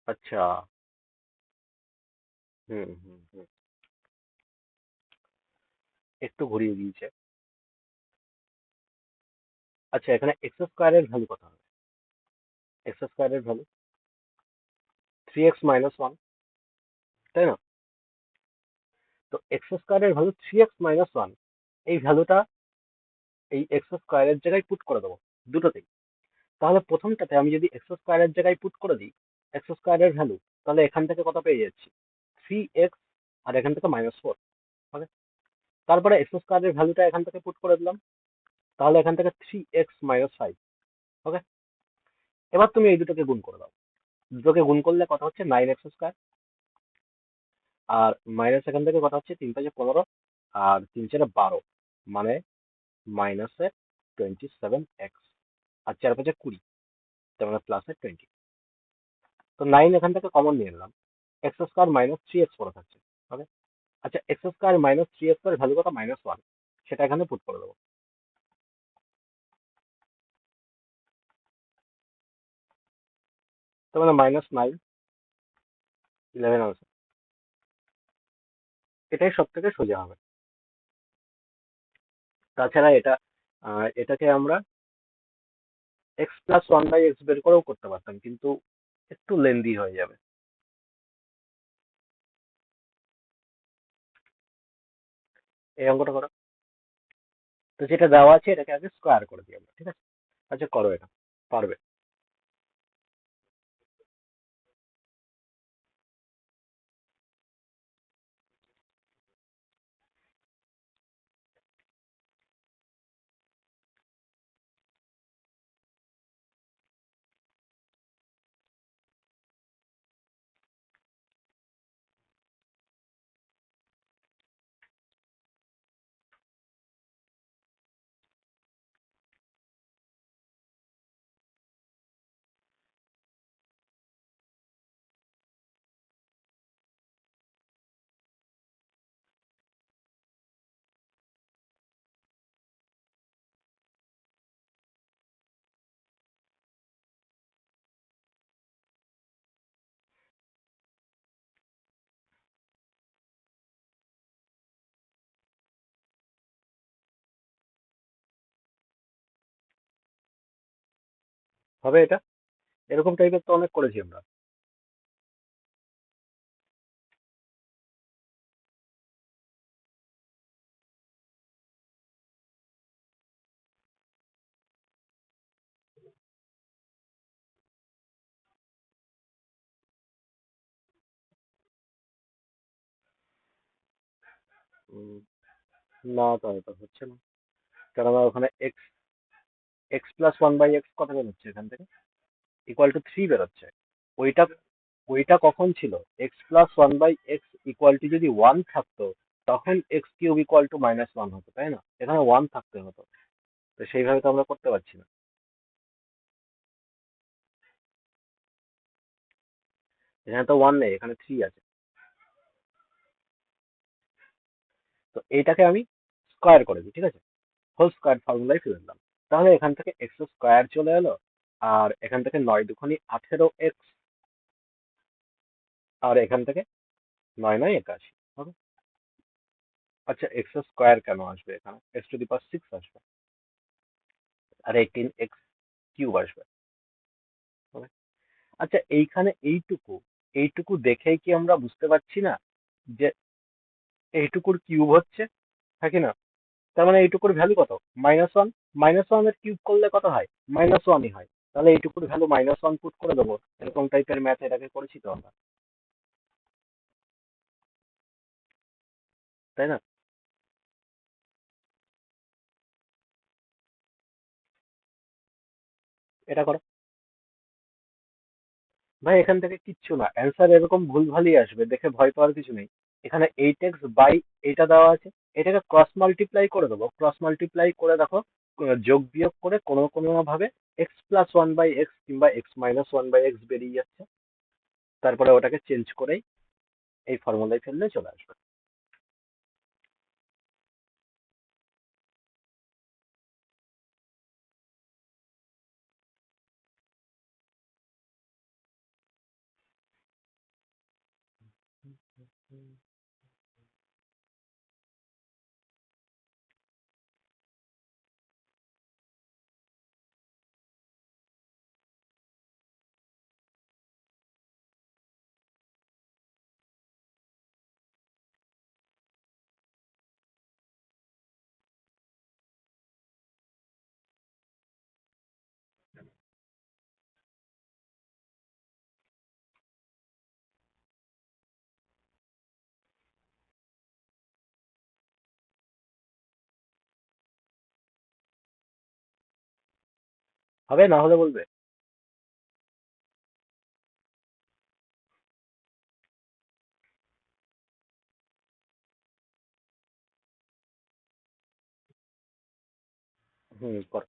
আচ্ছা, হুম হুম হুম, একটু ঘুরিয়ে দিয়েছে। আচ্ছা, এখানে এক্স স্কোয়ারের ভ্যালু কত হবে? এক্স স্কোয়ারের ভ্যালু 3x - 1, তাই না? তো এক্স স্কোয়ারের ভ্যালু 3x - 1, এই ভ্যালুটা এই এক্স স্কোয়ারের জায়গায় পুট করে দেবো দুটোতেই। তাহলে প্রথমটাতে আমি যদি এক্স স্কোয়ারের জায়গায় পুট করে দিই এক্স স্কোয়ারের ভ্যালু, তাহলে এখান থেকে কত পেয়ে যাচ্ছি? 3x, আর এখান থেকে -4 হবে। তারপরে এক্স স্কোয়ারের ভ্যালুটা এখান থেকে পুট করে দিলাম, তাহলে এখান থেকে 3x - 5। ওকে, এবার তুমি এই দুটোকে গুণ করে দাও। দুটোকে গুণ করলে কত হচ্ছে? 9x²। আর মাইনাস এখান থেকে কত হচ্ছে? 3×5 = 15, আর 3×4 = 12, মানে -27x, আর 4×5 = 20, তার মানে +20। তো 9 এখান থেকে কমন নিয়ে নিলাম, x² - 3x পড়ে থাকছে। ওকে, আচ্ছা, x² - 3x এর ভ্যালু কত? -1, সেটা এখানে পুট করে দেবো। তার মানে -9, 11 আনসার। এটাই সব থেকে সোজা হবে। তাছাড়া এটাকে আমরা x+1/x বের করেও করতে পারতাম, কিন্তু একটু লেন্দি হয়ে যাবে। এই অঙ্কটা করো। তো যেটা দেওয়া আছে এটাকে আগে স্কোয়ার করে দিই আমরা, ঠিক আছে? আচ্ছা, করো এটা, পারবে। হবে এটা, এরকম টাইপের তো অনেক করেছি আমরা। উম, না, তাহলে তো হচ্ছে না, কারণ আমার ওখানে x x plus one by x কত বেরোচ্ছে এখান থেকে, ইকুয়াল টু 3 বেরোচ্ছে। ওইটা ওইটা কখন ছিল? X plus one by x equal to যদি 1 থাকতো, তখন এক্স কিউব ইকুয়াল টু -1 হতো, তাই না? এখানে 1 থাকতে হতো, তো সেইভাবে তো আমরা করতে পারছি না। এখানে তো 1 নেই, এখানে 3 আছে। তো এইটাকে আমি স্কোয়ার করে দিই, ঠিক আছে, হোল স্কোয়ার ফর্মুলায় ফেলে দিলাম। তাহলে এখান থেকে এক্স স্কোয়ার চলে এলো, আর এখান থেকে 9 দুগুণে 18 এক্স, আর এখান থেকে 9 9 81 হবে। আচ্ছা, এক্স স্কোয়ার কেন আসবে এখানে? x⁶ আসবে, আর 18 এক্স কিউব আসবে, হবে। আচ্ছা, এইখানে এইটুকু এইটুকু দেখেই কি আমরা বুঝতে পারছি না যে এইটুকুর কিউব হচ্ছে, হ্যাঁ কি না? তার মানে এইটুকুর ভ্যালু কত? -1। -1 এর কিউব করলে কত হয়? -1ই হয়। তাহলে এইটুকুর ভ্যালু -1 পুট করে দেবো, এরকম টাইপের ম্যাথ এটাকে করেছি তো আমরা, তাই না? এটা করো। ভাই, এখান থেকে কিচ্ছু না, অ্যান্সার এরকম ভুলভালই আসবে, দেখে ভয় পাওয়ার কিছু নেই। এখানে 8 x বাই এটা দেওয়া আছে, এটাকে ক্রস মাল্টিপ্লাই করে দেবো, ক্রস মাল্টিপ্লাই করে দেখো, যোগ বিয়োগ করে কোনো কোনো ভাবে x+1/x কিংবা x−1/x বেরিয়ে যাচ্ছে। তারপরে ওটাকে চেঞ্জ করেই এই ফর্মুলায় ফেললে চলে আসবে। হবে, না হলে বলবে। হুম, কর।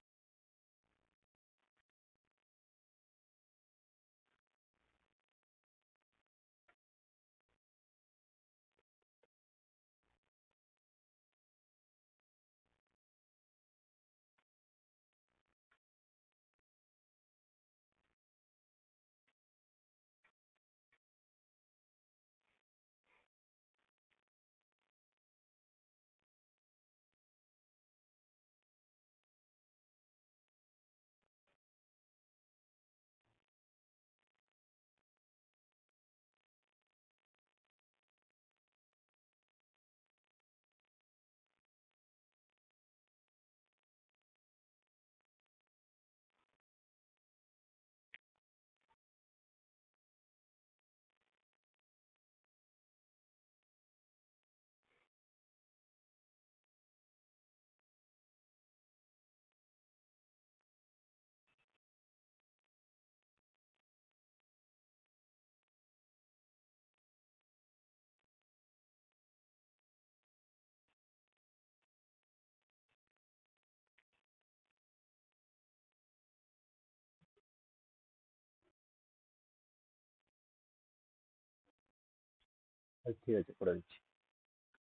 ঠিক আছে, করে দিচ্ছি।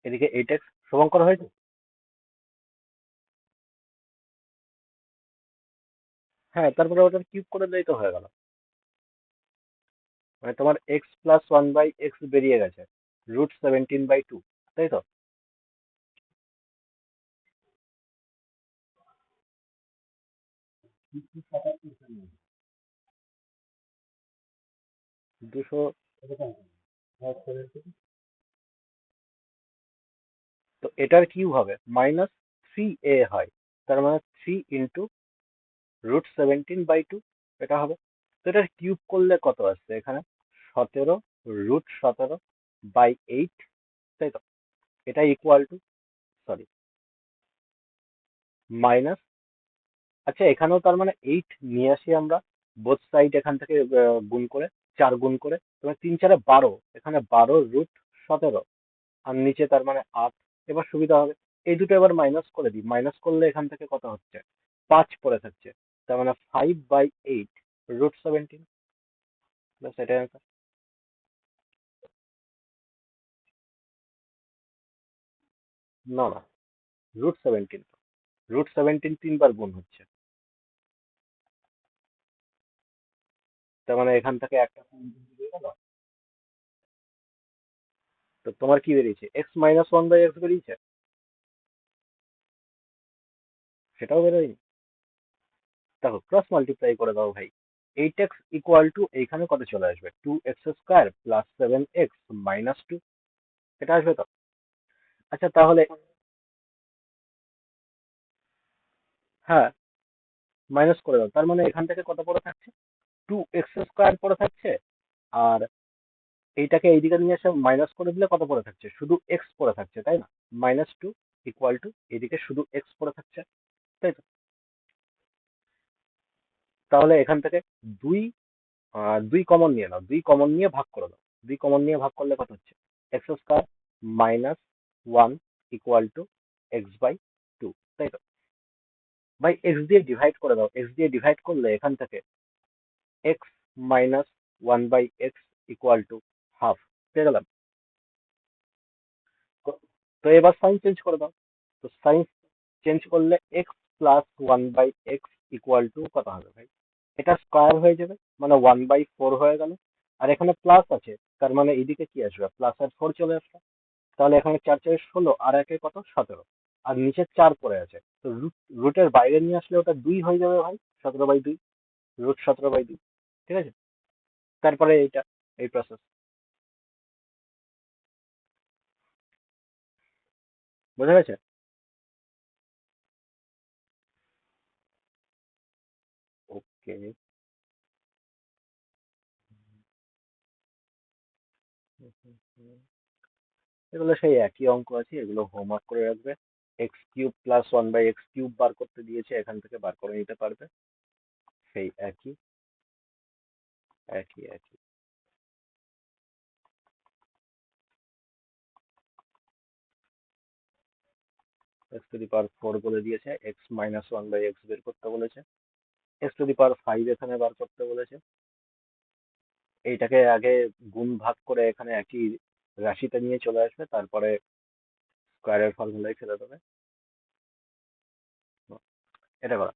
এদিকে 8 x শুভঙ্কর হয়েছে। হ্যাঁ, তারপরে ওটার কিউব করে দিলেই তো হয়ে গেল। মানে তোমার x+1/x বেরিয়ে গেছে, √17/2, তাই তো? দুশো। তো এটার কিউব হবে -3a হয়, তার মানে 3 × √17/2 এটা হবে। তো এটার কিউব করলে কত আসছে এখানে? 17 √17/8, তাই তো? এটা ইকুয়াল টু সরি, মাইনাস, আচ্ছা এখানেও তার মানে 8 নিয়ে আসি আমরা, বোথ সাইড এখান থেকে গুণ করে, 4 গুণ করে, তোমার 3 4 12, এখানে 12√17, আর নিচে তার মানে 8। এবার সুবিধা হবে, এই দুটো এবার মাইনাস করে দিই, মাইনাস করলে এখান থেকে কত হচ্ছে, 5 পড়ে থাকছে, তার মানে 5/8√17, ব্যাস এটাই answer। না না, √17, √17 3 বার গুণ হচ্ছে, তার মানে এখান থেকে একটা বেরিয়ে গেল। তো তোমার কি বেরিয়েছে, x-1/x বেরিয়েছে, সেটাও বেরোয়নি। দেখো ক্রস মাল্টিপ্লাই করে দাও ভাই, 8x ইকুয়াল টু এইখানে কত চলে আসবে, 2x² প্লাস 7x মাইনাস 2, এটা আসবে তো। আচ্ছা তাহলে, হ্যাঁ মাইনাস করে দাও, তার মানে এখান থেকে কত পড়ে থাকছে, 2x² পড়ে থাকছে, আর এইটাকে এইদিকে নিয়ে এসে মাইনাস করে দিলে কত পড়ে থাকছে, শুধু x পড়ে থাকছে, তাই না, -2 ইকুয়াল টু এদিকে শুধু x পড়ে থাকছে, তাই তো। তাহলে এখান থেকে দুই, 2 কমন নিয়ে নাও, 2 কমন নিয়ে ভাগ করে দাও, 2 কমন নিয়ে ভাগ করলে কত হচ্ছে, x² -1 ইকুয়াল টু x/2, তাই তো। ভাই x দিয়ে ডিভাইড করে দাও, x দিয়ে ডিভাইড করলে এখান থেকে x-1/x ইকুয়াল টু হাফ, পেয়ে গেলাম। তো তো এবার সাইন চেঞ্জ করে দাও, তো সাইন চেঞ্জ করলে x+1/x ইকুয়াল টু কত হবে ভাই, এটা স্কোয়ার হয়ে যাবে, মানে 1/4 হয়ে গেল, আর এখানে প্লাস আছে, তার মানে এইদিকে কি আসবে, প্লাস আর 4 চলে আসবে, তাহলে এখানে 4 4 16, আর একে কত, 17, আর নিচে 4 পড়ে আছে, তো রুটের বাইরে নিয়ে আসলে ওটা 2 হয়ে যাবে ভাই, 17/2, √17/2, ঠিক আছে। তারপরে এইটা, এই প্রসেস, বোঝা গেছে। ওকে, এগুলো সেই একই অঙ্ক আছে, এগুলো হোমওয়ার্ক করে রাখবে। x³ + 1/x³ বার করতে দিয়েছে, এখান থেকে বার করে নিতে পারবে, সেই একই, একই একই। x⁴ বলে দিয়েছে, x-1/x বের করতে বলেছে, x⁵ এখানে বার করতে বলেছে, এইটাকে আগে গুণ ভাগ করে এখানে একই রাশিতে নিয়ে চলে আসবে, তারপরে স্কোয়ারের ফর্মুলায় ফেলে দেবে, এটা করা।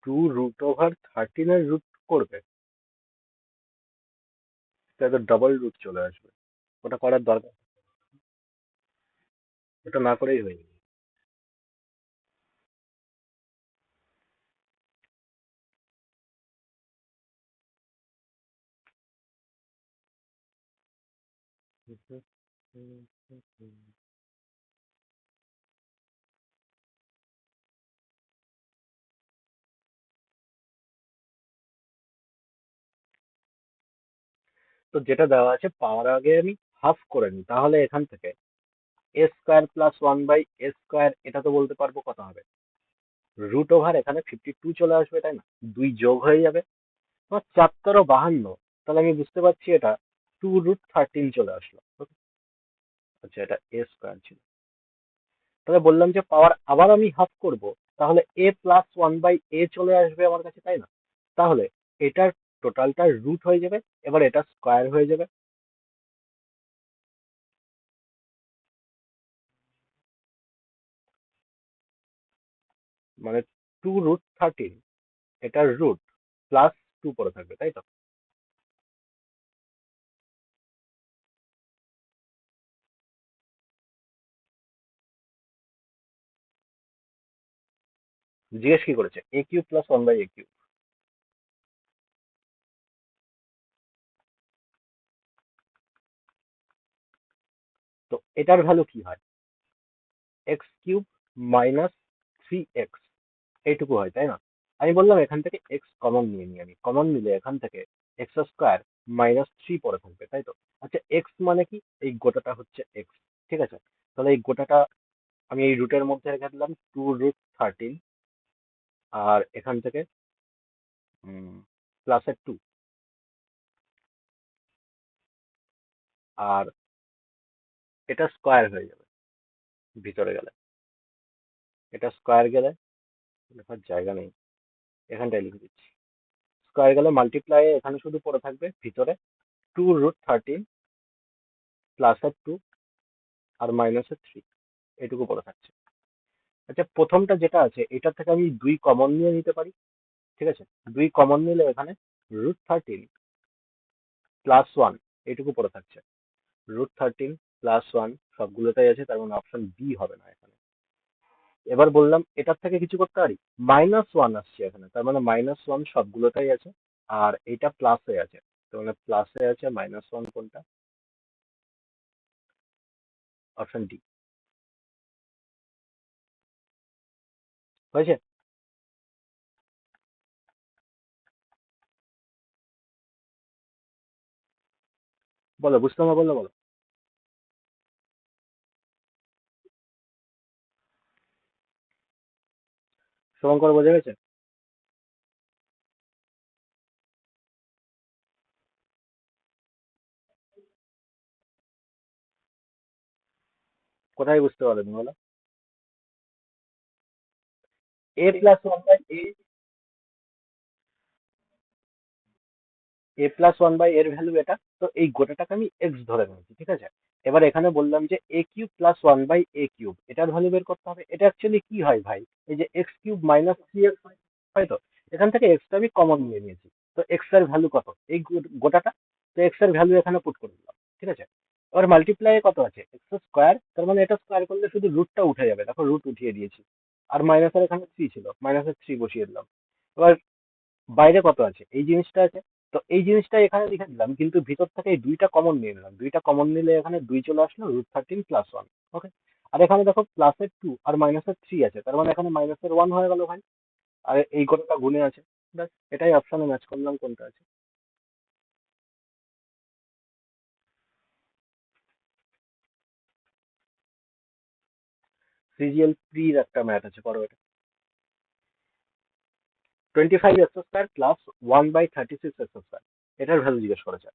2√13 এর রুট করবে, তাহলে ডবল রুট চলে আসবে, ওটা করার দরকার, ওটা না করেই হয়ে যাবে। তো যেটা দেওয়া আছে পাওয়ার আগে আমি হাফ করে নিই, তাহলে এখান থেকে এ স্কোয়ার প্লাস 1/a² এটা তো বলতে পারবো কত হবে, রুট ওভার এখানে 52 চলে আসবে, তাই না? দুই যোগ হয়ে যাবে আমার 4×52, তাহলে আমি বুঝতে পারছি এটা 2√13 চলে আসলো। Okay? আচ্ছা, এটা a² ছিল। তাহলে বললাম যে পাওয়ার আবার আমি হাফ করব, তাহলে a+1/a চলে আসবে আমার কাছে, তাই না? তাহলে এটার টোটালটা রুট হয়ে যাবে, এবার এটা স্কোয়ার হয়ে যাবে, মানে 2√13 এটার রুট প্লাস 2 পড়ে থাকবে, তাই তো? জিজ্ঞেস কি করেছে, a³ + 1/a³। তো এটার ভ্যালু কি হয়, x³ -3x এইটুকু হয়, তাই না? আমি বললাম এখান থেকে এক্স কমন নিয়ে নিই, আমি কমন নিলে এখান থেকে x² - 3 পড়ে থাকবে, তাই তো? আচ্ছা, এক্স মানে কি, এই গোটাটা হচ্ছে এক্স, ঠিক আছে? তাহলে এই গোটাটা আমি এই রুটের মধ্যে রেখে দিলাম 2√13, আর এখান থেকে +2, আর এটা স্কোয়ার হয়ে যাবে ভিতরে গেলে, এটা স্কোয়ার গেলে লেখার জায়গা নেই, এখানটায় লিখে দিচ্ছি, স্কোয়ার গেলে মাল্টিপ্লাই এখানে শুধু পড়ে থাকবে ভিতরে 2√13 +2 আর -3, এটুকু পড়ে থাকছে। আচ্ছা, প্রথমটা যেটা আছে এটা থেকে আমি 2 কমন নিয়ে নিতে পারি, ঠিক আছে? 2 কমন নিলে এখানে √13 + 1 এটুকু পড়ে থাকছে, √13 + 1 সবগুলোতেই আছে, তার মানে অপশন বি হবে না এখানে। এবার বললাম এটার থেকে কিছু করতে পারি, -1 আসছে এখানে, তার মানে -1 সবগুলোতেই আছে, আর এটা প্লাসে আছে, তার মানে প্লাসে আছে -1 কোনটা, অপশন ডি। হয়েছে? বলো, বুঝতে না বললে বলো। শুভঙ্কর বোঝা গেছে? কোথায় বুঝতে পারলেন বলো? a+1/a, a+1/এর ভ্যালু এটা, তো এই গোটাটাকে আমি এক্স ধরে নিয়েছি, ঠিক আছে? এবার এখানে বললাম যে a³ + 1/a³ এটার ভ্যালু বের করতে হবে, এটা অ্যাকচুয়ালি কি হয় ভাই, এই যে x³ -3x হয় তো, এখান থেকে এক্সটা আমি কমন নিয়ে নিয়েছি, তো এক্স এর ভ্যালু কত, এই গোটাটা, তো এক্স এর ভ্যালু এখানে পুট করে দিলাম, ঠিক আছে? এবার মাল্টিপ্লাই কত আছে, x², তার মানে এটা স্কোয়ার করলে শুধু রুটটা উঠে যাবে, দেখো রুট উঠিয়ে দিয়েছি, আর মাইনাসের এখানে 3 ছিল, -3 বসিয়ে দিলাম। এবার বাইরে কত আছে, এই জিনিসটা আছে, তো এই জিনিসটা এখানে লিখে দিলাম, কিন্তু ভিতর থেকে এই দুইটা কমন নিয়ে নিলাম, দুইটা কমন নিলে এখানে 2 চলে আসলো, √13 + 1। ওকে, আর এখানে দেখো +2 আর -3 আছে, তার মানে এখানে -1 হয়ে গেল ভাই, আর এই কতটা গুণে আছে, ব্যাস এটাই অপশনে ম্যাচ করলাম কোনটা আছে। সিজিএল প্রির একটা ম্যাথ আছে, পড়ো এটা। 25x² + 1/36x², এটার ভ্যালু জিজ্ঞেস করেছে।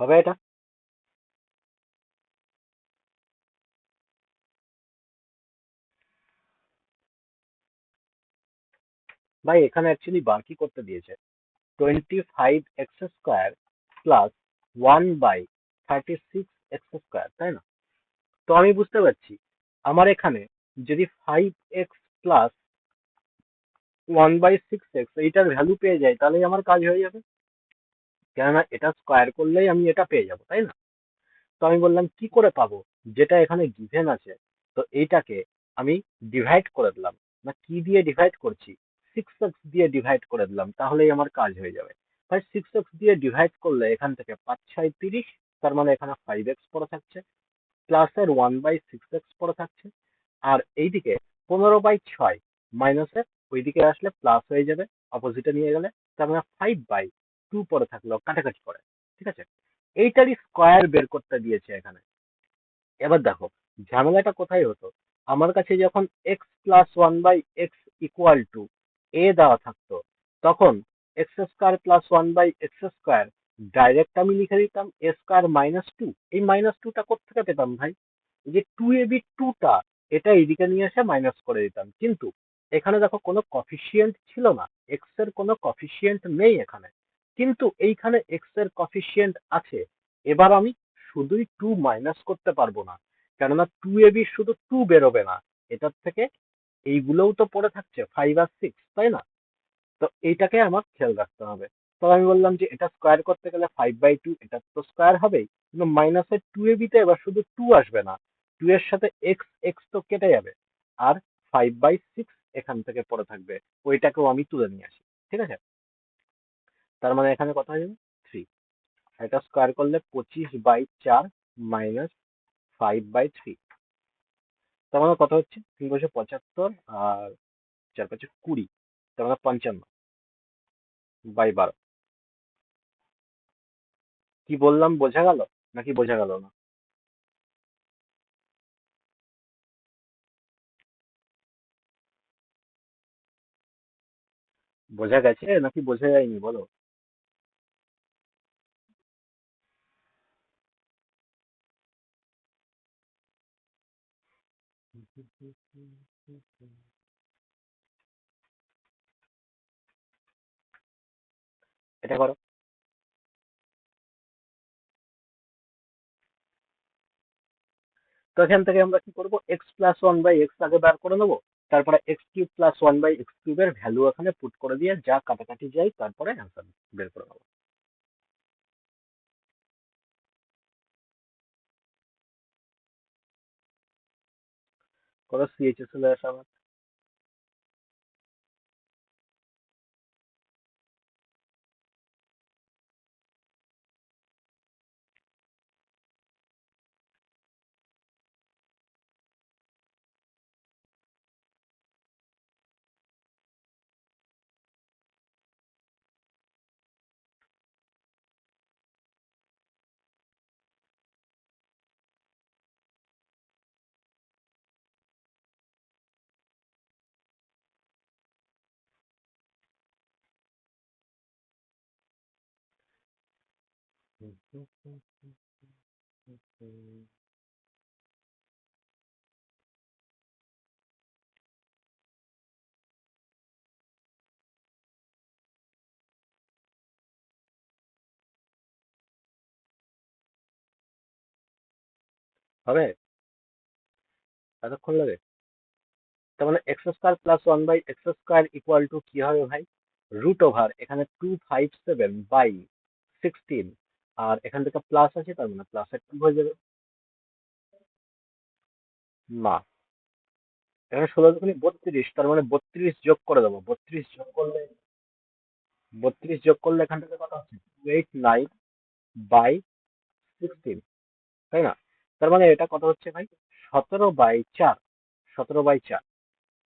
হবে এটা? ভাই এখানে অ্যাকচুয়ালি বার কি করতে দিয়েছে, 25x² প্লাস 1/36x², তাই না? তো আমি বুঝতে পারছি আমার এখানে যদি 5x প্লাস 1/6x এইটার ভ্যালু পেয়ে যাই তাহলেই আমার কাজ হয়ে যাবে, কেননা এটা স্কোয়ার করলেই আমি এটা পেয়ে যাবো, তাই না? তো আমি বললাম কি করে পাবো, যেটা এখানে গিভেন আছে, তো এইটাকে আমি ডিভাইড করে দিলাম। না কি দিয়ে ডিভাইড করছি, 6x দিয়ে ডিভাইড করে দিলাম, তাহলেই আমার কাজ হয়ে যাবে। তাই 6x দিয়ে ডিভাইড করলে এখান থেকে 5 6 30, তার মানে এখানে 5x পড়ে থাকছে, প্লাস এর 1/6x পড়ে থাকছে, আর এইদিকে 15/6 মাইনাসের ওইদিকে আসলে প্লাস হয়ে যাবে, অপোজিটে নিয়ে গেলে, তার মানে 5/2 পড়ে থাকলো কাটাকাটি করে। ঠিক আছে, এইটারই স্কোয়ার বের করতে দিয়েছে এখানে। এবার দেখো ঝামেলাটা কোথায় হতো, আমার কাছে যখন x plus 1/x equal to a দেওয়া থাকতো, তখন x² প্লাস 1/x², ডাইরেক্ট আমি লিখে দিতাম a² - 2। এই -2টা কোত্থেকে পেতাম ভাই, এই যে 2ab 2টা, এটা এইদিকে নিয়ে এসে মাইনাস করে দিতাম, কিন্তু এখানে দেখো কোনো কফিসিয়েন্ট ছিল না, এক্স এর কোনো কফিসিয়েন্ট নেই এখানে, কিন্তু এইখানে এক্স এর কফিসিয়েন্ট আছে। এবার আমি শুধুই 2 মাইনাস করতে পারবো না, কেননা 2ab শুধু 2 বেরোবে না, এটার থেকে এইগুলোও তো পড়ে থাকছে 5 আর 6, তাই না? তো এইটাকে আমার খেয়াল রাখতে হবে। তো আমি বললাম যে এটা স্কোয়ার করতে গেলে 5/2 এটা তো স্কোয়ার হবেই, কিন্তু মাইনাসের 2ab তে এবার শুধু 2 আসবে না, 2 এর সাথে এক্স এক্স তো কেটে যাবে, আর 5/6 এখান থেকে পড়ে থাকবে, ওইটাকেও আমি তুলে নিয়ে আসি। ঠিক আছে, তার মানে এখানে কত হয়ে যাবে, 3। এটা স্কোয়ার করলে 25/4 মাইনাস 5/3, তার মানে কত হচ্ছে, 3×75 আর 4×5 = 20, তার মানে 55/12। কি বললাম বোঝা গেল নাকি বোঝা গেল না? বোঝা গেছে নাকি বোঝা যায়নি বলো? এটা করো। তো এখান থেকে আমরা কি করবো, x+1/x আগে বার করে নেবো, তারপরে x³ + 1/x³ এর ভ্যালু এখানে পুট করে দিয়ে যা কাটাকাটি যায় তারপরে অ্যান্সার বের করে নেবো। করো, সিএইচএস চলে আসে আমার। হবে, এতক্ষণ লাগে? তার মানে x² + 1/x² ইকুয়াল টু কি হবে ভাই, √ওভার এখানে 257/16, আর এখান থেকে প্লাস আছে, তার মানে প্লাস এর 2 হয়ে যাবে। না, এখানে 16×32, তার মানে 32 যোগ করে দেবো, 32 যোগ করলে এখান থেকে কত হচ্ছে, 289/16, তাই না? তার মানে এটা কত হচ্ছে ভাই, 17/4, 17/4।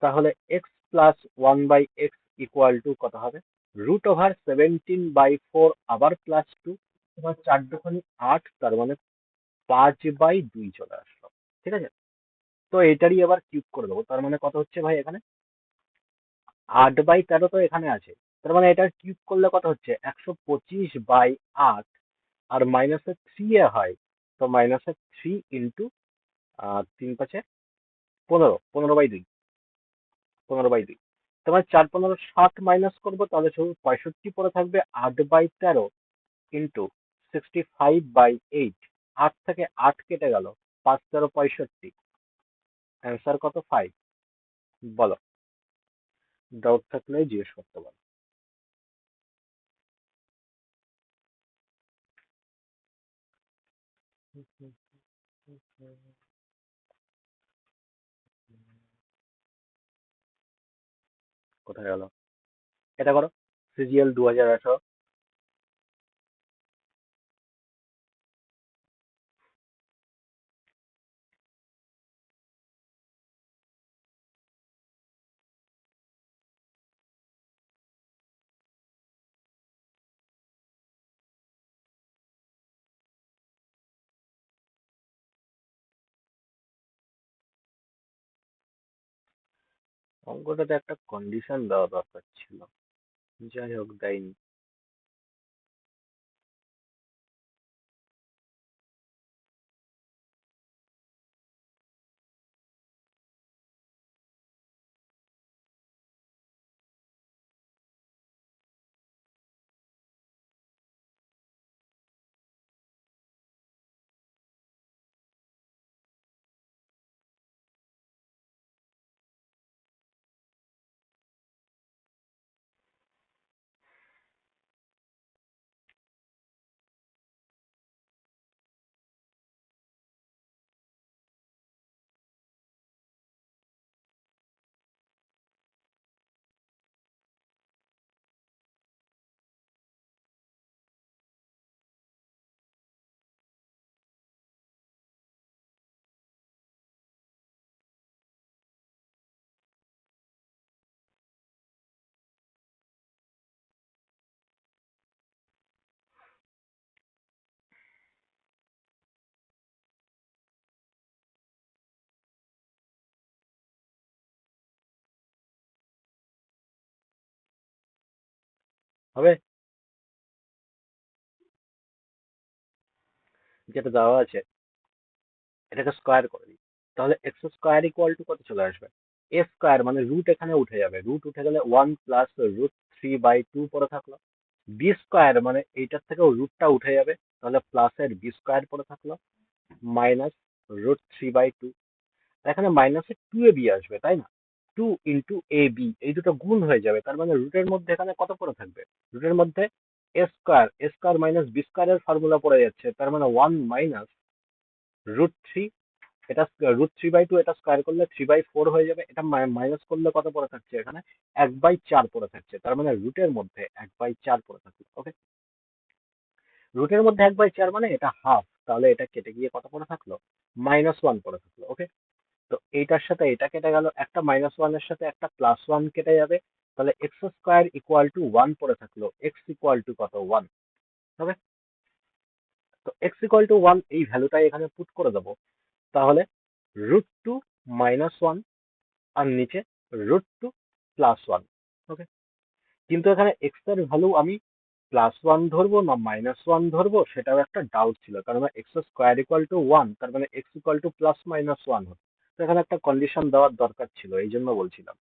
তাহলে x+1/x ইকুয়াল টু কত হবে, √17/4 আবার +2, তোমার 4×8, তার মানে 5/2 চলে আসলো। ঠিক আছে, তো এটারই আবার কিউব করে দেবো, তার মানে কত হচ্ছে ভাই এখানে, 8/13 তো এখানে আছে, তার মানে এটার কিউব করলে কত হচ্ছে, 125/8, আর মাইনাসের থ্রি এ হয়, তো মাইনাসের থ্রি ইন্টু তিন পাঁচে 15, 15/2, 15/2। তোমার 4 15 60 মাইনাস করবো, তাহলে শুধু 65 পড়ে থাকবে। 8/13 ইন্টু 65/8, 8 থেকে 8 কেটে গেল, 5 13 65। অ্যান্সার কত? 5। বলো, ডাউট থাকলে জিজ্ঞেস করতে পারো। কোথায় গেল? এটা করো, সিজিএল 2018। অঙ্কটাতে একটা কন্ডিশন দেওয়া দরকার ছিল, যাই হোক দেয়নি। হবে, যেটা দেওয়া আছে এটাকে স্কোয়ার করে দিই, তাহলে এক্স স্কোয়ার ইকুয়াল টু কত চলে আসবে? এ স্কোয়ার মানে রুট এখানে উঠে যাবে, রুট উঠে গেলে 1 + √3/2 পড়ে থাকলো। বি স্কোয়ার মানে এইটার থেকেও রুটটা উঠে যাবে, তাহলে প্লাসের বি স্কোয়ার পড়ে থাকলো, -√3/2। এখানে মাইনাসে 2ab আসবে, তাই না? 2 × ab, এই দুটো গুণ হয়ে যাবে, তার মানে রুটের মধ্যে এখানে কত পড়ে থাকবে? রুটের মধ্যে এ স্কোয়ার মাইনাস বি স্কোয়ারের ফর্মুলা পড়ে যাচ্ছে, তার মানে 1 - √3। এটা √3/2, এটা স্কোয়ার করলে 3/4 হয়ে যাবে। এটা মাইনাস করলে কত পড়ে থাকছে? এখানে 1/4 পড়ে থাকছে, তার মানে রুটের মধ্যে 1/4 পড়ে থাকছে। ওকে, রুটের মধ্যে 1/4 মানে এটা হাফ, তাহলে এটা কেটে গিয়ে কত পড়ে থাকলো? -1 পড়ে থাকলো। ওকে, তো এইটার সাথে এটা কেটে গেল, একটা -1 এর সাথে একটা +1 কেটে যাবে, তাহলে এক্স স্কোয়ার ইকুয়াল টু 1 পড়ে থাকলো। এক্স ইকুয়াল টু কত? 1 হবে। তো এক্স ইকুয়াল টু 1 এই ভ্যালুটাই এখানে পুট করে দেবো, তাহলে √2 -1 আর নিচে √2 +1। ওকে, কিন্তু এখানে এক্স এর ভ্যালু আমি +1 ধরবো না -1 ধরবো সেটাও একটা ডাউট ছিল, কারণ এক্স স্কোয়ার ইকুয়াল টু 1, তার মানে এক্স ইকুয়াল টু +-1 হতো। তো এখানে একটা কন্ডিশন দেওয়ার দরকার ছিল, এই জন্য বলছিলাম।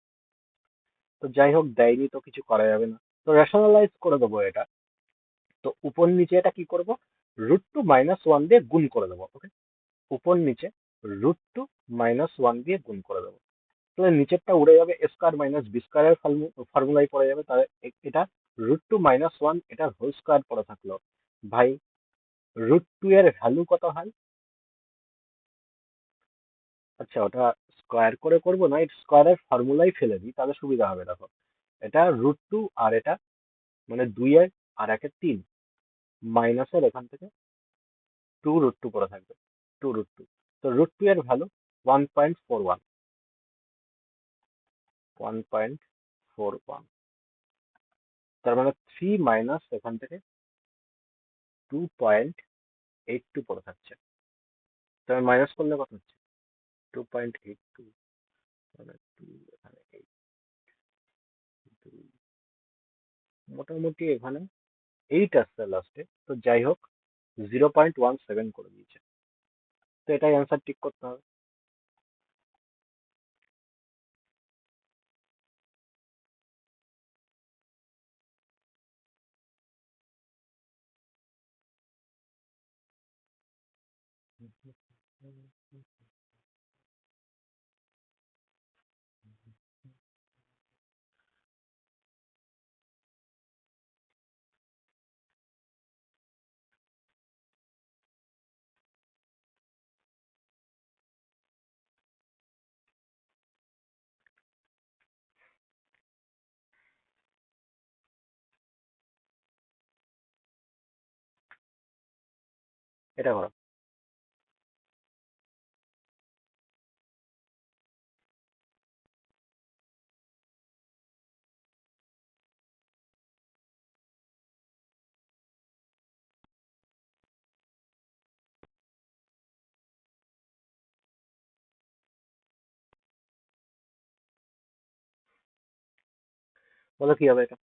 তো যাই হোক, দেয়নি তো কিছু করা যাবে না, তো রেশনালাইজ করে দেবো এটা। তো উপর নিচে এটা কি করব? √2 - 1 দিয়ে গুণ করে দেবো। ওকে, উপর নিচে √2 - 1 দিয়ে গুণ করে দেবো, তাহলে নিচেরটা উড়ে যাবে, এ স্কোয়ার মাইনাস বি স্কোয়ারের ফর্মুলাই পড়ে যাবে, তাহলে এটা √2 - 1 এটার হোল স্কোয়ার পড়ে থাকলো। ভাই, √2 এর ভ্যালু কত হয়? আচ্ছা, ওটা স্কোয়ার করে করবো না, এটা স্কোয়ারের ফর্মুলাই ফেলে দিই, তাহলে সুবিধা হবে। দেখো, এটা √2 আর এটা মানে 2 আর 1 3, মাইনাসের এখান থেকে 2√2 পড়ে থাকবে, 2√2। তো √2 এর ভ্যালু 1.41, 1.41, তার মানে 3 মাইনাস এখান থেকে 2.82 পড়ে থাকছে। তাহলে মাইনাস করলে কত হচ্ছে? 2.82, মানে 2 এখানে 8, মোটামুটি এখানে 8 আসছে লাস্টে। তো যাই হোক, 0.17 করে দিয়েছে। তো এটাই অ্যান্সার টিক করতে হবে। এটা করো। বলো কি হবে এটা।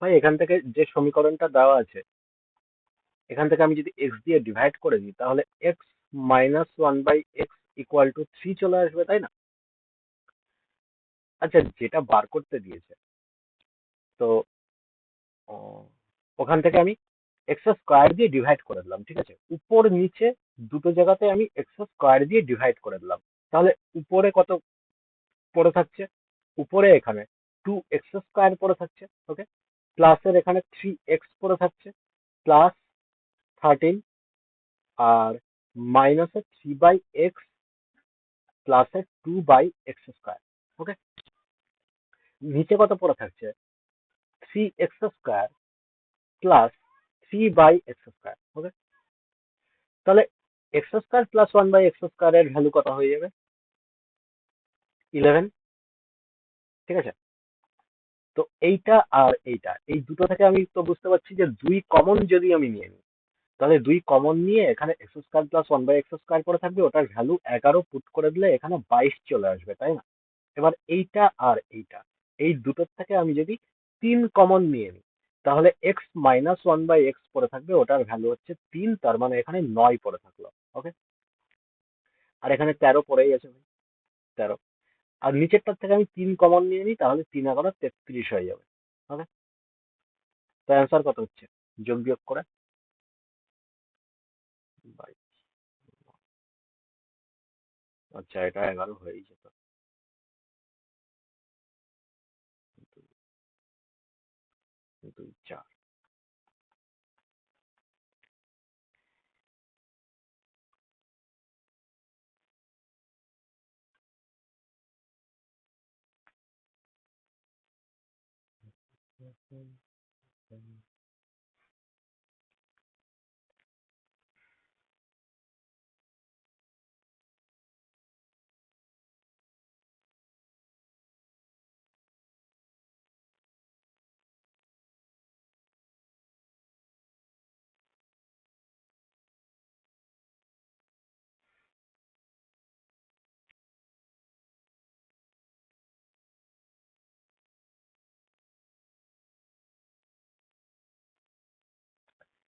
ভাই এখান থেকে যে সমীকরণটা দেওয়া আছে, এখান থেকে আমি যদি এক্স দিয়ে ডিভাইড করে দিই তাহলে x-1/x = 3 চলে আসবে, তাই না? আচ্ছা, যেটা বার করতে দিয়েছে, তো আহ, ওখান থেকে আমি এক্স স্কোয়ার দিয়ে ডিভাইড করে দিলাম, ঠিক আছে? উপর নিচে দুটো জায়গাতে আমি এক্স স্কোয়ার দিয়ে ডিভাইড করে দিলাম। তাহলে উপরে কত পড়ে থাকছে? উপরে এখানে 2x² পড়ে থাকছে, ওকে। প্লাসের এখানে 3x পড়ে থাকছে, প্লাস 13, আর মাইনাসের 3/x প্লাসের 2/x², ওকে। নিচে কত পড়ে থাকছে? 3x² প্লাস 3/x², ওকে। তাহলে x² প্লাস 1/x² এর ভ্যালু কত হয়ে যাবে? 11, ঠিক আছে। তো এইটা আর এইটা, এই দুটো থেকে আমি তো বুঝতে পারছি যে দুই কমন যদি আমি নিয়ে নিই, তাহলে দুই কমন নিয়ে এখানে x² প্লাস 1/x² পড়ে থাকবে, ওটার ভ্যালু 11 পুট করে দিলে এখানে 22 চলে আসবে, তাই না? এবার এইটা আর এইটা, এই দুটোর থেকে আমি যদি 3 কমন নিয়ে নিই, তাহলে x-1/x পড়ে থাকবে, ওটার ভ্যালু হচ্ছে 3, তার মানে এখানে 9 পড়ে থাকলো, ওকে। আর এখানে 13 পড়েই আছে ভাই, 13। আর নিচেরটার থেকে আমি 3 কমন নিয়ে নিই, তাহলে 3 × 11 = 33 হয়ে যাবে, ওকে। তো অ্যান্সার কত হচ্ছে যোগ বিয়োগ করে? বাই। আচ্ছা, এটা 11 হয়েই যেত। 2, 4।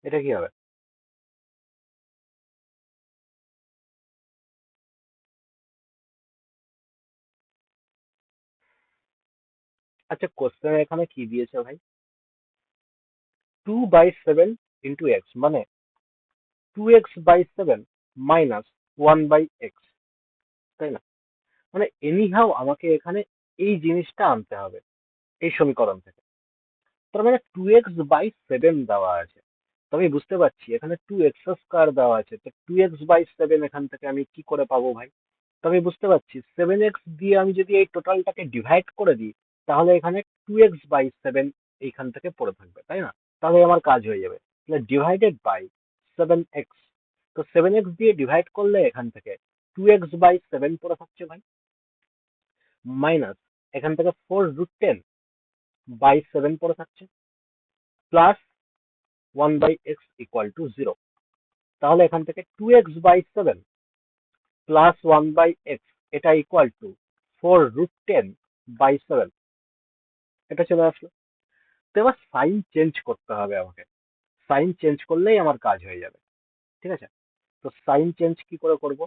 এটা কি হবে? আচ্ছা, কোশ্চেন এখানে কি দিয়েছে ভাই? 2/7 ইন্টু এক্স, মানে 2x/7 মাইনাস 1/x, তাই না? মানে এনিহাও আমাকে এখানে এই জিনিসটা আনতে হবে এই সমীকরণ থেকে। তার মানে 2x/7 দেওয়া আছে, তো আমি বুঝতে পারছি এখানে 2x² দেওয়া আছে, তো 2x/7 এখান থেকে আমি কি করে পাবো ভাই? তো আমি বুঝতে পারছি 7x দিয়ে আমি যদি এই টোটালটাকে ডিভাইড করে দিই, তাহলে এখানে 2x/7 এইখান থেকে পড়ে থাকবে, তাই না? তাহলে আমার কাজ হয়ে যাবে। তাহলে ডিভাইডেড বাই 7x, তো 7x দিয়ে ডিভাইড করলে এখান থেকে 2x/7 পড়ে থাকছে ভাই, মাইনাস এখান থেকে 4√10 বাই 7 পড়ে থাকছে, প্লাস 1/x ইকুয়াল টু 0। তাহলে এখান থেকে 2x/7 প্লাস 1/x এটা ইকুয়াল টু 4√10/7, এটা চলে আসলো। তো এবার সাইন চেঞ্জ করতে হবে আমাকে, সাইন চেঞ্জ করলেই আমার কাজ হয়ে যাবে, ঠিক আছে? তো সাইন চেঞ্জ কি করে করব?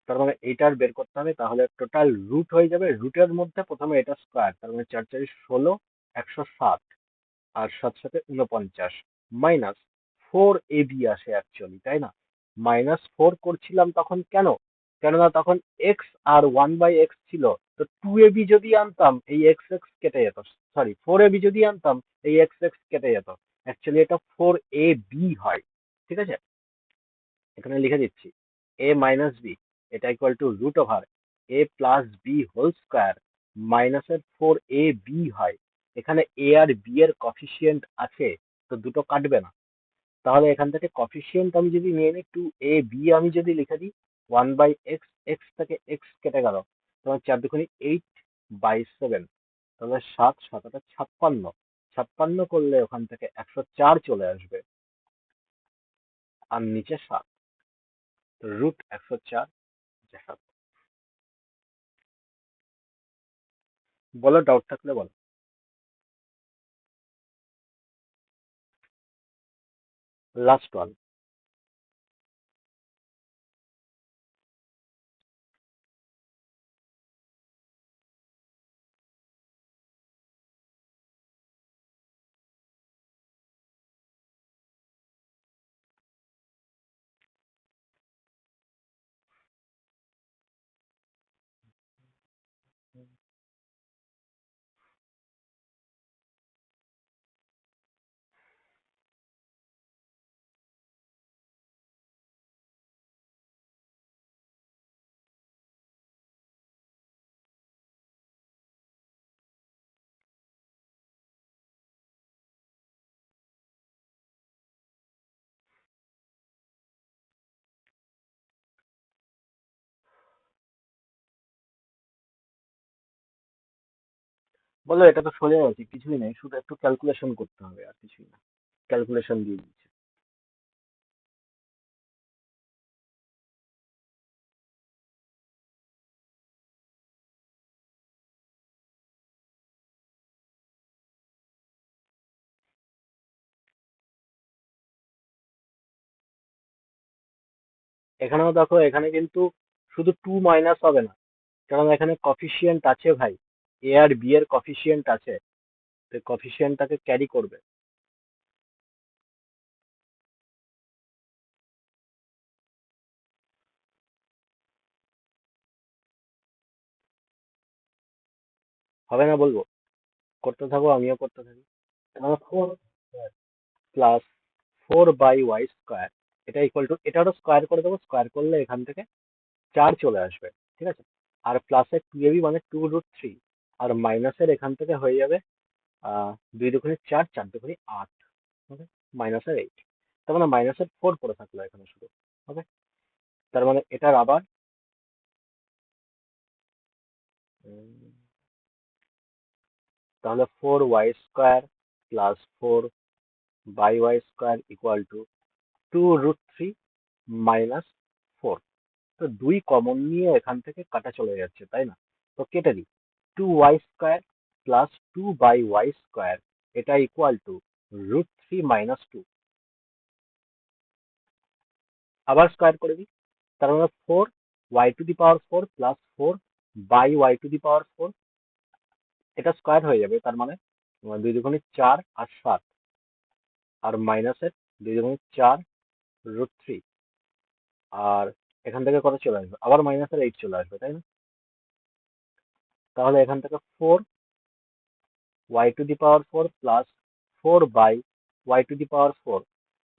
তার মানে এইটার বের করতে হবে, তাহলে টোটাল রুট হয়ে যাবে, রুটের মধ্যে প্রথমে এটা স্কোয়ার, তার মানে 4×4 = 16, 160, আর সাথে সাথে 49, মাইনাস 4ab আসে অ্যাকচুয়ালি, তাই না? -4 করছিলাম তখন কেন? কেননা তখন এক্স আর 1/x ছিল, তো 2ab যদি আনতাম এই এক্স এক্স কেটে যেত, সরি 4ab যদি আনতাম এই এক্স এক্স কেটে যেত, অ্যাকচুয়ালি এটা 4ab হয়, ঠিক আছে? এখানে লিখে দিচ্ছি a মাইনাস বি, এটা equal to root over a plus B whole square মাইনাসের 4ab হয়। এখানে a আর b এর কফিসিয়েন্ট আছে, তো দুটো কাটবে না। তাহলে এখান থেকে কফিসিয়েন্ট আমি যদি নিয়ে নিই 2ab, আমি যদি লিখে দিই 1/x, x থেকে x কেটে গেল, তোমার 4×8/7, তাহলে 7×7=56, 56 করলে ওখান থেকে 104 চলে আসবে, আর নিচে 7, √104। বলো, ডাউট থাকলে বলো। Last one. বলো, এটা তো সোজা আছে, কিছুই নেই, শুধু একটু ক্যালকুলেশন করতে হবে, আর কিছুই না। ক্যালকুলেশন দিয়ে দিচ্ছি। এখানেও দেখো, এখানে কিন্তু শুধু 2 মাইনাস হবে না, কারণ এখানে কফিসিয়েন্ট আছে ভাই, এ আর বি এর কফিসিয়েন্ট আছে, তো কফিসিয়েন্টটাকে ক্যারি করবে। হবে না বলবো? করতে থাকো, আমিও করতে থাকি। 4 প্লাস 4/y², এটা ইকুয়াল টু, এটারও স্কোয়ার করে দেবো, স্কোয়ার করলে এখান থেকে 4 চলে আসবে, ঠিক আছে? আর প্লাসের 2ab মানে 2√3, আর মাইনাসের এখান থেকে হয়ে যাবে 2×4, 4×8, ওকে, -8, তার মানে -4 পড়ে থাকলো এখানে শুধু, ওকে। তার মানে এটার আবার উম, তাহলে 4y² plus 4/y² equal to 2√3 -4। তো 2 কমন নিয়ে এখান থেকে কাটা চলে যাচ্ছে, তাই না? তো কেটে দিই, 2y² প্লাস 2/y², এটা ইকুয়াল টু √3 - 2, আবার স্কোয়ার করে দিই, তার মানে 4y⁴ প্লাস 4/y⁴, এটা স্কোয়ার হয়ে যাবে, তার মানে 2×4 আর 7, আর মাইনাসের 2×4 √3, আর এখান থেকে কত চলে আসবে, আবার -8 চলে আসবে, তাই না? তাহলে এখান থেকে 4y⁴ প্লাস 4/y⁴,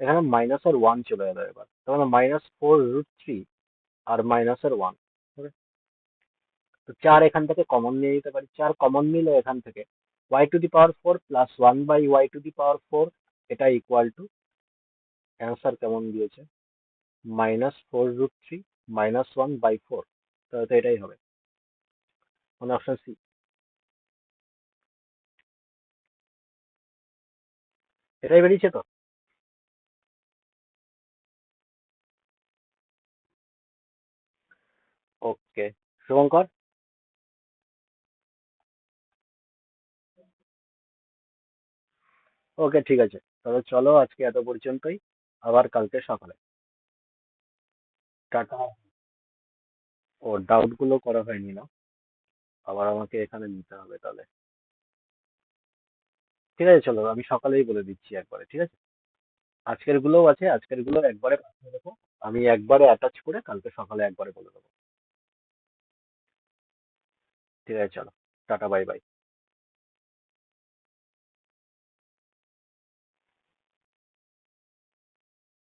এখানে -1 চলে এলো এবার, তার মানে -4√3 আর -1, তো 4 এখান থেকে কমন নিয়ে নিতে পারি, 4 কমন নিলে এখান থেকে y⁴ প্লাস 1/y⁴, এটা ইকুয়াল টু, অ্যান্সার কেমন দিয়েছে, -4√3 -1/4, তাহলে তো এটাই হবে, মানে অপশন সি। এটাই বেরিয়েছে তো? ওকে, শুভঙ্কর। ওকে, ঠিক আছে, তবে চলো আজকে এত পর্যন্তই। আবার কালকে সকালে। টাটা। ও, ডাউট গুলো করা হয়নি না? আবার আমাকে এখানে নিতে হবে তাহলে। ঠিক আছে, চলো আমি সকালেই বলে দিচ্ছি একবারে, ঠিক আছে? আজকের গুলোও আছে, আজকের গুলো একবারে পাঠিয়ে দেবো। আমি একবারে অ্যাটাচ করে কালকে সকালে একবারে বলে দেবো। ঠিক আছে, চলো। Tata, bye bye.